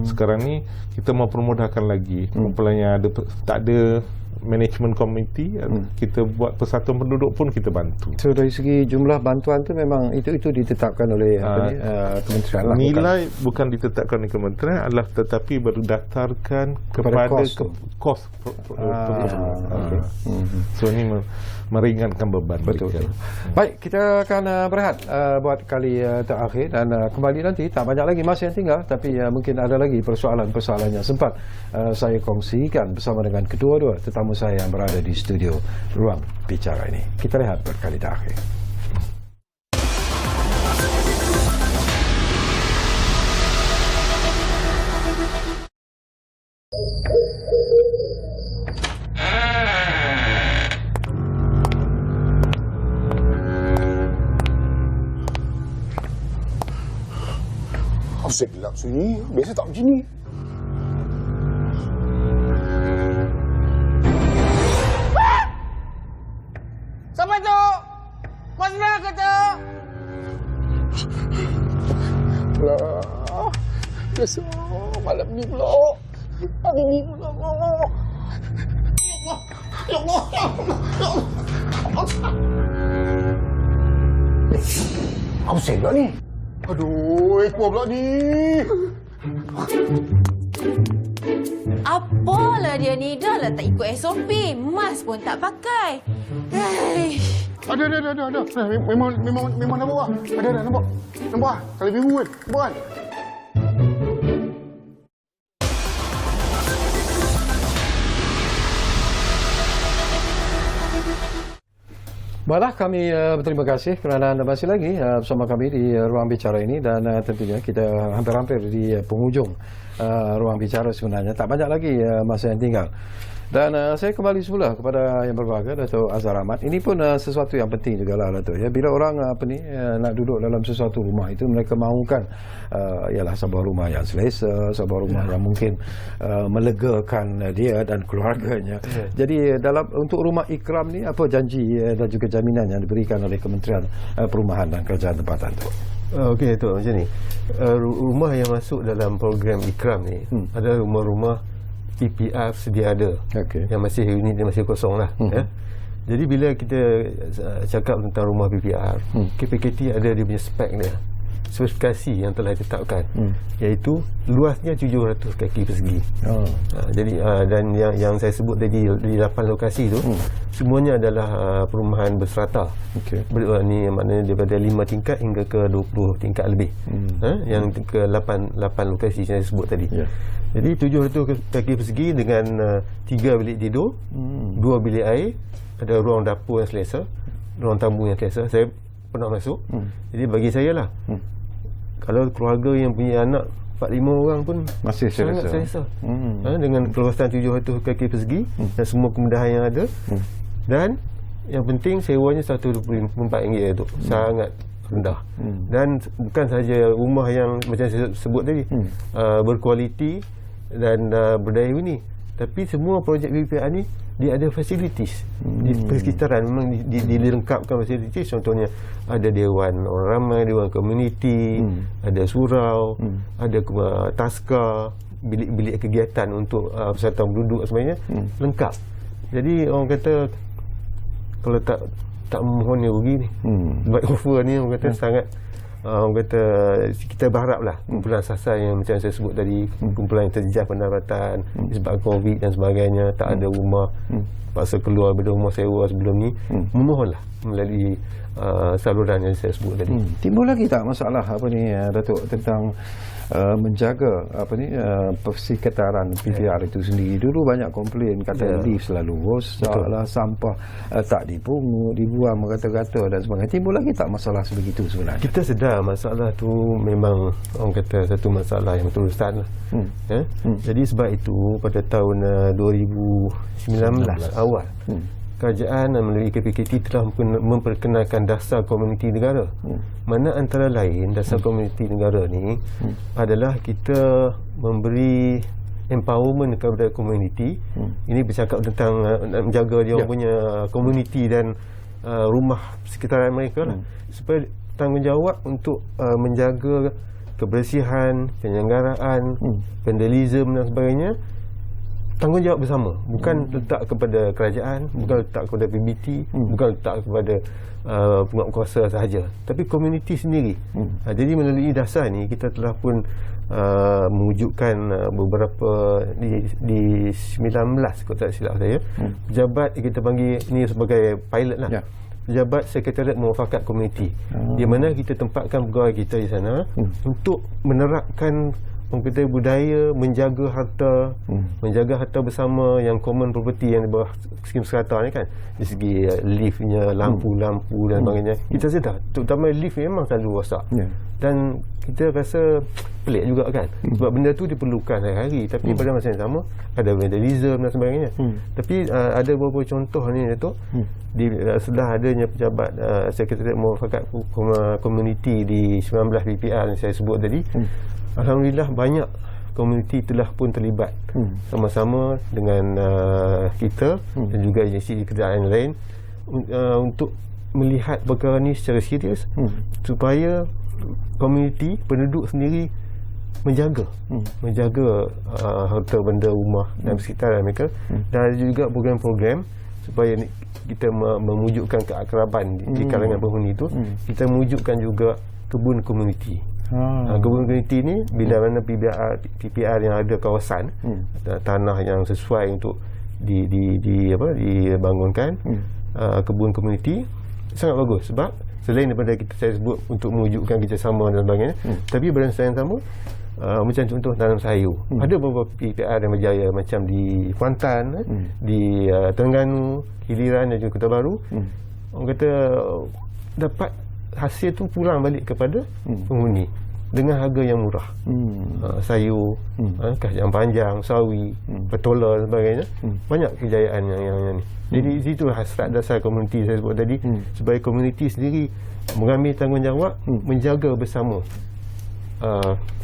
Sekarang ni kita mau permudahkan lagi. Kumpulannya tak ada management committee, kita buat persatuan penduduk pun kita bantu. So dari segi jumlah bantuan tu memang itu ditetapkan oleh kementerian lah. Nilai bukan ditetapkan oleh kementerian, adalah tetapi berdasarkan kepada kos. So ini meringankan beban. Betul. Baik, kita akan berehat buat kali terakhir, dan kembali nanti. Tak banyak lagi masa yang tinggal, tapi mungkin ada lagi persoalan-persoalan yang sempat saya kongsikan bersama dengan kedua-dua tetamu saya yang berada di studio Ruang Bicara ini. Kita rehat buat kali terakhir. Asal gelap sini, biasa tak macam ni. Siapa tu? Mas Ra ke tu? Alah, biasa malam ni pula. Hari ni pula. Ya Allah. Apa saya pula ni? Aduh, ekor pula ni. Apalah dia ni, dah lah tak ikut SOP. Mask pun tak pakai. Ada. Memang nampak ah. Ada nampak. Nampak ah. Kali biru kan. Nampak kan? Baiklah, kami berterima kasih kerana anda masih lagi bersama kami di ruang bicara ini, dan tentunya kita hampir-hampir di penghujung ruang bicara sebenarnya. Tak banyak lagi masa yang tinggal. Dan saya kembali semula kepada Yang Berbahagia Dato' Azhar Ahmad. Ini pun sesuatu yang penting juga lah, Dato'. Ya, bila orang nak duduk dalam sesuatu rumah itu, mereka mahukan ialah sebuah rumah yang selesa, sebuah rumah yang mungkin melegakan dia dan keluarganya. Jadi untuk rumah ikram ni, apa janji dan juga jaminan yang diberikan oleh Kementerian Perumahan dan Kerajaan Tempatan tu? Okey, Tok, macam ni. Rumah yang masuk dalam program ikram ni adalah rumah-rumah PPR sedia ada, yang masih unit dia masih kosong lah. Ya. Jadi bila kita cakap tentang rumah PPR, KPKT ada dia punya spek dia, spesifikasi yang telah ditetapkan, iaitu luasnya 700 kaki persegi. Jadi dan yang saya sebut tadi di 8 lokasi tu, semuanya adalah perumahan berserata. Ni maknanya daripada 5 tingkat hingga ke 20 tingkat lebih. Yang ke 8 lokasi yang saya sebut tadi. Jadi 700 kaki persegi dengan 3 bilik tidur, 2 bilik air, ada ruang dapur yang selesa, ruang tamu yang selesa. Saya pernah masuk. Jadi bagi saya lah, kalau keluarga yang punya anak 4-5 orang pun masih sangat selesa. Dengan keluasan 700 kaki persegi dan semua kemudahan yang ada. Dan yang penting sewanya RM124 tu. Sangat rendah. Dan bukan sahaja rumah yang macam saya sebut tadi, berkualiti dan berdaya huni, tapi semua projek BPR ni dia ada facilities di persekitaran. Memang dilengkapkan facilities. Contohnya ada dewan orang ramai, dewan komuniti, ada surau, ada taska, bilik-bilik kegiatan untuk persatuan penduduk sebenarnya, lengkap. Jadi orang kata kalau tak memohon ni rugi ni. Buat offer ni orang kata sangat, orang kata kita berharaplah kumpulan asas yang macam saya sebut tadi, kumpulan yang terjejas pendapatan disebabkan COVID dan sebagainya, tak ada rumah, paksa keluar daripada rumah sewa sebelum ni, memohonlah melalui saluran yang saya sebut tadi. Timbul lagi tak masalah Datuk tentang menjaga persekitaran PPR itu sendiri? Dulu banyak komplain kata lift selalu rosak lah, sampah tak dipungut, dibuang merata-rata dan sebagainya. Timbul lagi tak masalah sebegitu sebenarnya? Kita sedar masalah tu memang orang kata satu masalah yang terusan lah. Jadi sebab itu pada tahun 2019 awal, kerajaan melalui KPKT telah memperkenalkan dasar komuniti negara. Mana antara lain dasar komuniti negara ni adalah kita memberi empowerment kepada komuniti. Ini bercakap tentang menjaga dia punya komuniti dan rumah sekitaran mereka lah, supaya tanggungjawab untuk menjaga kebersihan, penyelenggaraan, vandalisme dan sebagainya, tanggungjawab bersama. Bukan letak kepada kerajaan, bukan letak kepada PBT, bukan letak kepada penguatkuasa sahaja, tapi komuniti sendiri. Jadi melalui dasar ni kita telah pun mewujudkan beberapa di 19 kalau tak silap saya, pejabat kita panggil ni sebagai pilot lah, pejabat Sekretariat Muafakat Komuniti, di mana kita tempatkan pegawai kita di sana untuk menerapkan orang kata budaya menjaga harta bersama yang common property yang di bawah skim serata ni kan, dari segi liftnya, lampu-lampu dan sebagainya. Kita sedar terutama lift memang selalu rosak, dan kita rasa pelik juga kan, sebab benda tu diperlukan hari-hari, tapi pada masa yang sama ada vandalism dan sebagainya. Tapi ada beberapa contoh ni Datuk, setelah adanya pejabat Sekretariat Muafakat Komuniti di 19 BPR yang saya sebut tadi, alhamdulillah banyak komuniti telah pun terlibat sama-sama dengan kita dan juga agensi kerajaan lain untuk melihat perkara ni secara serius, supaya komuniti penduduk sendiri menjaga harta benda rumah dan sekitar mereka. Dan ada juga program-program supaya kita memujukkan keakraban di kalangan penghuni itu. Kita mewujudkan juga kebun komuniti. Kebun komuniti ni bila mana PPR yang ada kawasan tanah yang sesuai untuk dibangunkan kebun komuniti, sangat bagus. Sebab selain daripada saya sebut untuk mewujudkan kerjasama dan sebagainya, tapi pada masa yang sama macam contoh tanam sayur, ada beberapa PPR yang berjaya macam di Kuantan, di Terengganu, Hiliran dan juga Kota Baru. orang kata dapat hasil tu pulang balik kepada penghuni dengan harga yang murah. Sayur, kacang panjang, sawi, petola dan sebagainya. Banyak kejayaan yang ni. Jadi situlah hasrat dasar komuniti saya sebut tadi, supaya komuniti sendiri mengambil tanggungjawab menjaga bersama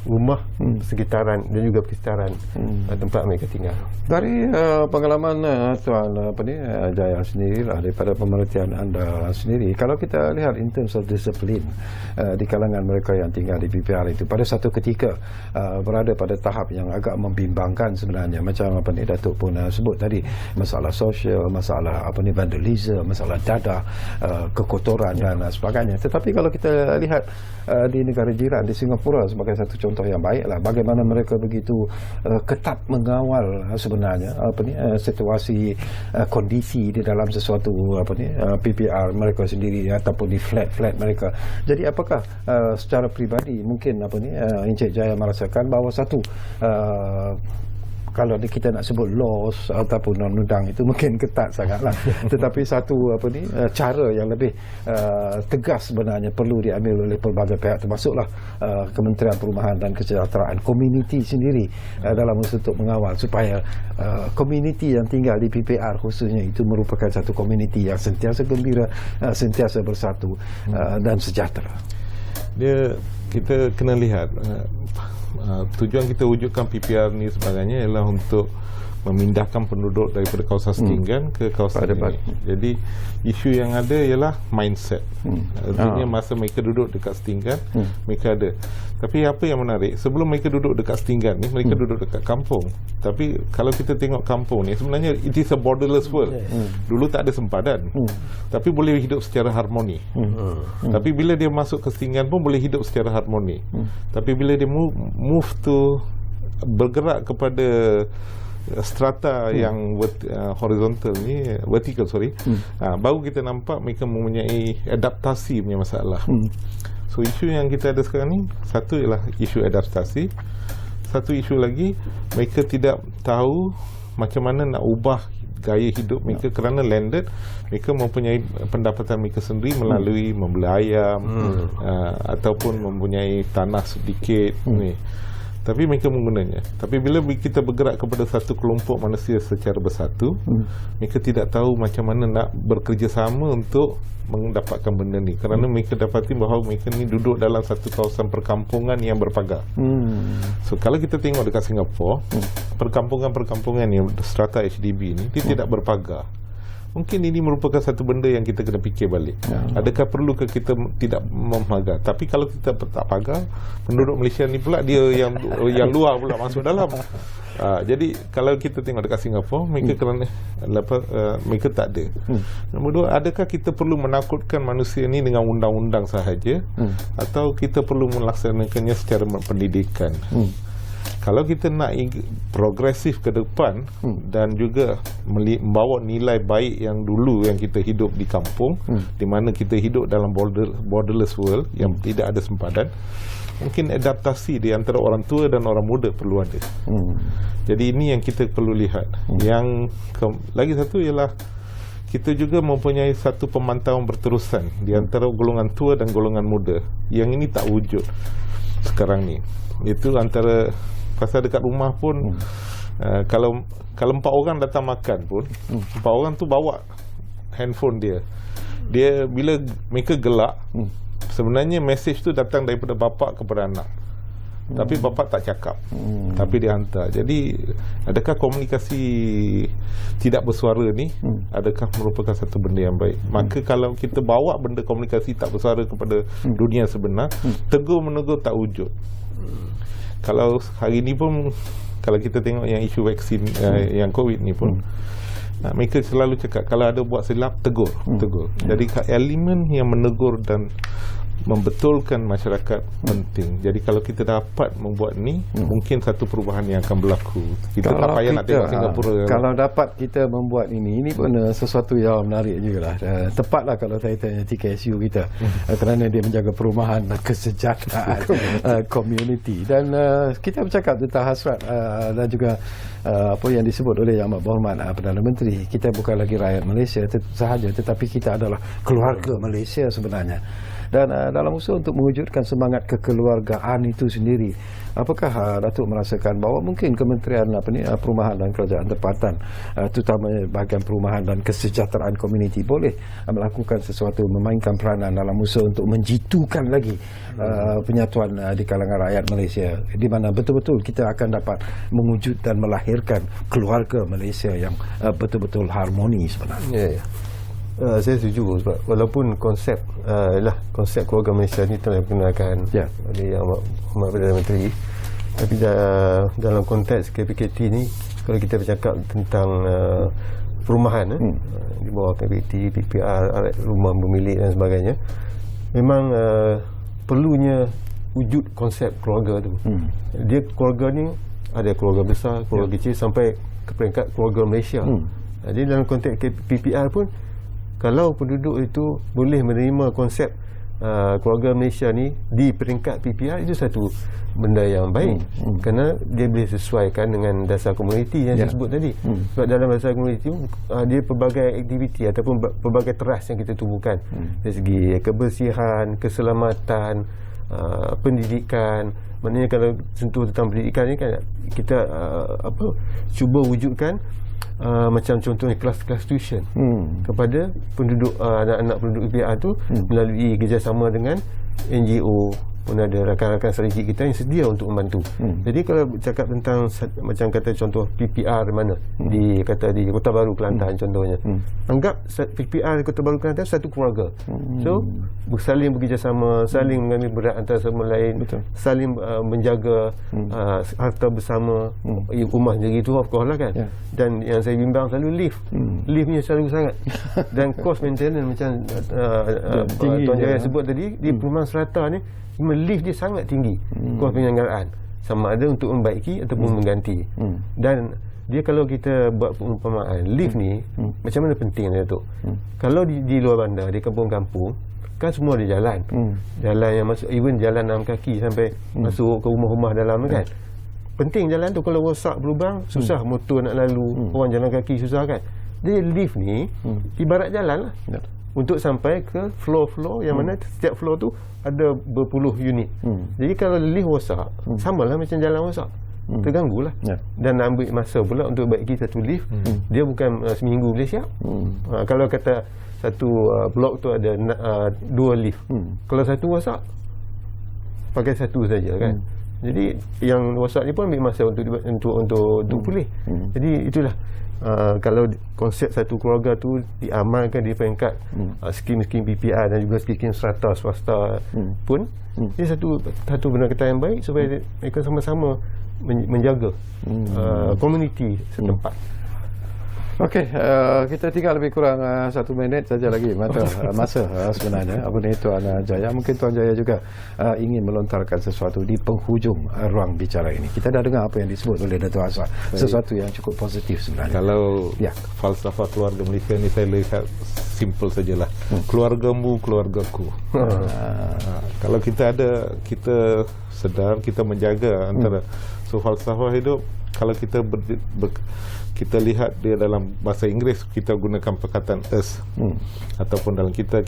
rumah sekitaran dan juga persekitaran tempat mereka tinggal. Dari pengalaman Tuan Jaya sendirilah, daripada pemerhatian anda sendiri, kalau kita lihat in terms of discipline di kalangan mereka yang tinggal di PPR itu, pada satu ketika berada pada tahap yang agak membimbangkan sebenarnya, macam Datuk pun sebut tadi, masalah sosial, masalah vandalisme, masalah dadah, kekotoran dan sebagainya. Tetapi kalau kita lihat di negara jiran, di Singapura sebagai satu contoh yang baiklah, bagaimana mereka begitu ketat mengawal sebenarnya situasi kondisi di dalam sesuatu PPR mereka sendiri ataupun di flat mereka. Jadi apakah secara peribadi mungkin Encik Jaya merasakan bahawa satu kalau kita nak sebut laws ataupun undang-undang itu mungkin ketat sangatlah, tetapi satu cara yang lebih tegas sebenarnya perlu diambil oleh pelbagai pihak, termasuklah Kementerian Perumahan dan Kesejahteraan, komuniti sendiri dalam untuk mengawal supaya komuniti yang tinggal di PPR khususnya itu merupakan satu komuniti yang sentiasa gembira, sentiasa bersatu dan sejahtera. Kita kena lihat tujuan kita wujudkan PPR ni sebagainya ialah untuk memindahkan penduduk daripada kawasan setinggan ke kawasan ini. Jadi isu yang ada ialah mindset. Artinya masa mereka duduk dekat setinggan, mereka ada. Tapi apa yang menarik, sebelum mereka duduk dekat setinggan ni, mereka duduk dekat kampung. Tapi kalau kita tengok kampung ni, sebenarnya it is a borderless world. Dulu tak ada sempadan, tapi boleh hidup secara harmoni. Tapi bila dia masuk ke setinggan pun boleh hidup secara harmoni. Tapi bila dia move to bergerak kepada strata yang horizontal ni, vertical baru kita nampak mereka mempunyai adaptasi punya masalah. So isu yang kita ada sekarang ni, satu ialah isu adaptasi, satu isu lagi mereka tidak tahu macam mana nak ubah gaya hidup mereka kerana landed. Mereka mempunyai pendapatan mereka sendiri melalui membeli ayam ataupun mempunyai tanah sedikit ni. Tapi mereka menggunanya. Tapi bila kita bergerak kepada satu kelompok manusia secara bersatu, mereka tidak tahu macam mana nak bekerjasama untuk mendapatkan benda ni. Kerana mereka dapati bahawa mereka ni duduk dalam satu kawasan perkampungan yang berpagar. So kalau kita tengok dekat Singapura, perkampungan-perkampungan yang strata HDB ni, dia tidak berpagar. Mungkin ini merupakan satu benda yang kita kena fikir balik. Adakah perlu ke kita tidak memagar? Tapi kalau kita tak pagar, penduduk Malaysia ni pula dia yang luar pula masuk dalam. Jadi kalau kita tengok dekat Singapura, mereka kerana mereka tak ada. Nombor dua, adakah kita perlu menakutkan manusia ni dengan undang-undang sahaja, atau kita perlu melaksanakannya secara pendidikan? Kalau kita nak progresif ke depan dan juga membawa nilai baik yang dulu yang kita hidup di kampung, di mana kita hidup dalam borderless world yang tidak ada sempadan, mungkin adaptasi di antara orang tua dan orang muda perlu ada. Jadi ini yang kita perlu lihat. Yang lagi satu ialah kita juga mempunyai satu pemantauan berterusan di antara golongan tua dan golongan muda. Yang ini tak wujud sekarang ni. Itu antara, pasal dekat rumah pun kalau 4 orang datang makan pun, 4 orang tu bawa handphone dia bila mereka gelak, sebenarnya mesej tu datang daripada bapa kepada anak, tapi bapa tak cakap, tapi dia hantar. Jadi adakah komunikasi tidak bersuara ni adakah merupakan satu benda yang baik? Maka kalau kita bawa benda komunikasi tak bersuara kepada dunia sebenar, tegur-menegur tak wujud. Kalau hari ni pun, kalau kita tengok yang isu vaksin yang COVID ni pun, mereka selalu cakap kalau ada buat silap, tegur. Jadi elemen yang menegur dan membetulkan masyarakat penting. Jadi kalau kita dapat membuat ni, mungkin satu perubahan yang akan berlaku. Kita tak payah nak tengok Singapura. Kalau dapat kita membuat ini pun sesuatu yang menarik jugalah. Tepatlah kalau saya tanya TKSU kita, kerana dia menjaga perumahan dan kesejahteraan komuniti. Dan kita bercakap tentang hasrat dan juga apa yang disebut oleh Yang Amat Berhormat Perdana Menteri. Kita bukan lagi rakyat Malaysia sahaja, tetapi kita adalah keluarga Malaysia sebenarnya. Dan dalam usaha untuk mewujudkan semangat kekeluargaan itu sendiri, apakah Datuk merasakan bahawa mungkin Kementerian Perumahan dan Kerajaan Tempatan, terutama bahagian perumahan dan kesejahteraan komuniti, boleh melakukan sesuatu, memainkan peranan dalam usaha untuk menjitukan lagi penyatuan di kalangan rakyat Malaysia, di mana betul-betul kita akan dapat mewujud dan melahirkan keluarga Malaysia yang betul-betul harmoni sebenarnya. Saya setuju sebab walaupun konsep konsep keluarga Malaysia ni telah diperkenalkan oleh Yang Amat Perdana Menteri, tapi dalam konteks KPKT ni, kalau kita bercakap tentang perumahan di bawah KPKT, PPR, rumah bermilik dan sebagainya, memang perlunya wujud konsep keluarga tu. Dia keluarga ni ada keluarga besar, keluarga kecil, sampai ke peringkat keluarga Malaysia. Jadi dalam konteks PPR pun, kalau penduduk itu boleh menerima konsep keluarga Malaysia ni di peringkat PPR, itu satu benda yang baik, kerana dia boleh sesuaikan dengan dasar komuniti yang saya sebut tadi. Sebab dalam dasar komuniti dia pelbagai aktiviti ataupun pelbagai teras yang kita tubuhkan, dari segi kebersihan, keselamatan, pendidikan. Maknanya kalau sentuh tentang pendidikan ni kan, kita cuba wujudkan macam contohnya kelas-kelas tuition kepada penduduk, anak-anak penduduk PPR tu, melalui kerjasama dengan NGO, pun ada rakan-rakan strategi kita yang sedia untuk membantu. Jadi kalau cakap tentang macam kata contoh PPR mana di Kota Baru Kelantan contohnya, anggap PPR di Kota Baru Kelantan satu keluarga. So saling bekerjasama, saling mengambil berat antara sama lain, saling menjaga harta bersama. Rumah sendiri tu of course lah kan. Dan yang saya bimbang selalu liftnya selalu sangat, dan cost maintenance macam Tuan Jaya sebut tadi, di perumahan serata ni lift dia sangat tinggi, kos penyelenggaraan, sama ada untuk membaiki ataupun mengganti. Dan dia, kalau kita buat perumpamaan lift ni, macam mana penting Datuk. Kalau di luar bandar, di kampung-kampung kan semua ada jalan, jalan yang masuk, even jalan 6 kaki sampai masuk ke rumah-rumah dalam kan. Penting jalan tu, kalau rosak berlubang, susah motor nak lalu, orang jalan kaki susah kan. Jadi lift ni ibarat jalan lah, untuk sampai ke floor-floor yang mana setiap floor tu ada berpuluh unit. Jadi kalau lift rosak, samalah macam jalan rosak, terganggulah. Dan ambil masa pula untuk baiki satu lift, dia bukan seminggu boleh siap. Kalau kata satu blok tu ada 2 lift, kalau satu rosak, pakai satu saja kan. Jadi yang rosak ni pun ambil masa untuk pulih. Jadi itulah, kalau konsep satu keluarga tu diamalkan di peringkat skim-skim PPR dan juga skim serata swasta pun, ini satu benda kata yang baik, supaya mereka sama-sama menjaga komuniti setempat. Okey, kita tinggal lebih kurang 1 minit saja lagi masa sebenarnya. Apa ni Tuan Jaya? Mungkin Tuan Jaya juga ingin melontarkan sesuatu di penghujung ruang bicara ini. Kita dah dengar apa yang disebut oleh Datuk Azhar, sesuatu yang cukup positif sebenarnya. Kalau falsafah keluarga Malaysia ni saya lihat simple sajalah. Keluargamu, keluargaku. Kalau kita sedar, kita menjaga antara falsafah hidup. Kalau kita lihat dia dalam bahasa Inggeris, kita gunakan perkataan us, ataupun dalam kita.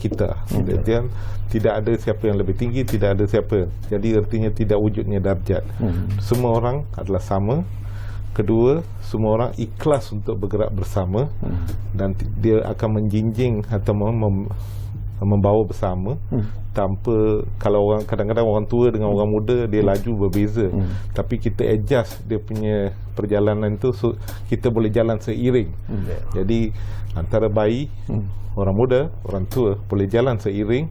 Kemudian tidak ada siapa yang lebih tinggi, tidak ada siapa. Jadi artinya tidak wujudnya darjat. Semua orang adalah sama. Kedua, semua orang ikhlas untuk bergerak bersama, dan dia akan menjinjing atau membawa bersama, tanpa, kalau orang kadang-kadang orang tua dengan orang muda dia laju berbeza, tapi kita adjust dia punya perjalanan tu, so kita boleh jalan seiring. Jadi antara bayi, orang muda, orang tua boleh jalan seiring,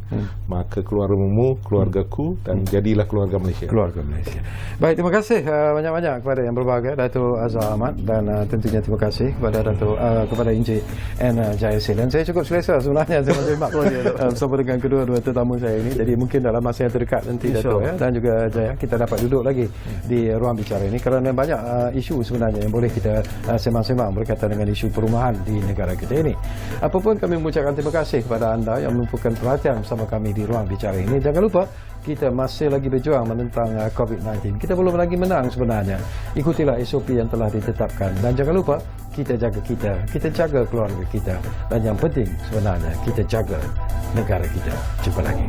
maka keluargamu, keluargaku, dan jadilah keluarga Malaysia. Keluarga Malaysia. Baik, terima kasih banyak-banyak kepada yang berbahagia, Datuk Azhar Ahmad, dan tentunya terima kasih kepada kepada Encik N. Jaya Selen. Saya cukup selesa sebenarnya saya bersama dengan kedua-dua tetamu saya ini. Jadi mungkin dalam masa yang terdekat nanti Dato' dan juga Jaya, kita dapat duduk lagi di ruang bicara ini kerana banyak isu sebenarnya yang boleh kita sembang-sembang berkaitan dengan isu perumahan di negara kita ini. Apapun, kami mengucapkan terima kasih kepada anda yang menumpukan perhatian bersama kami di ruang bicara ini. Jangan lupa, kita masih lagi berjuang menentang COVID-19. Kita belum lagi menang sebenarnya. Ikutilah SOP yang telah ditetapkan. Dan jangan lupa, kita jaga kita jaga keluarga kita. Dan yang penting sebenarnya, kita jaga negara kita. Jumpa lagi.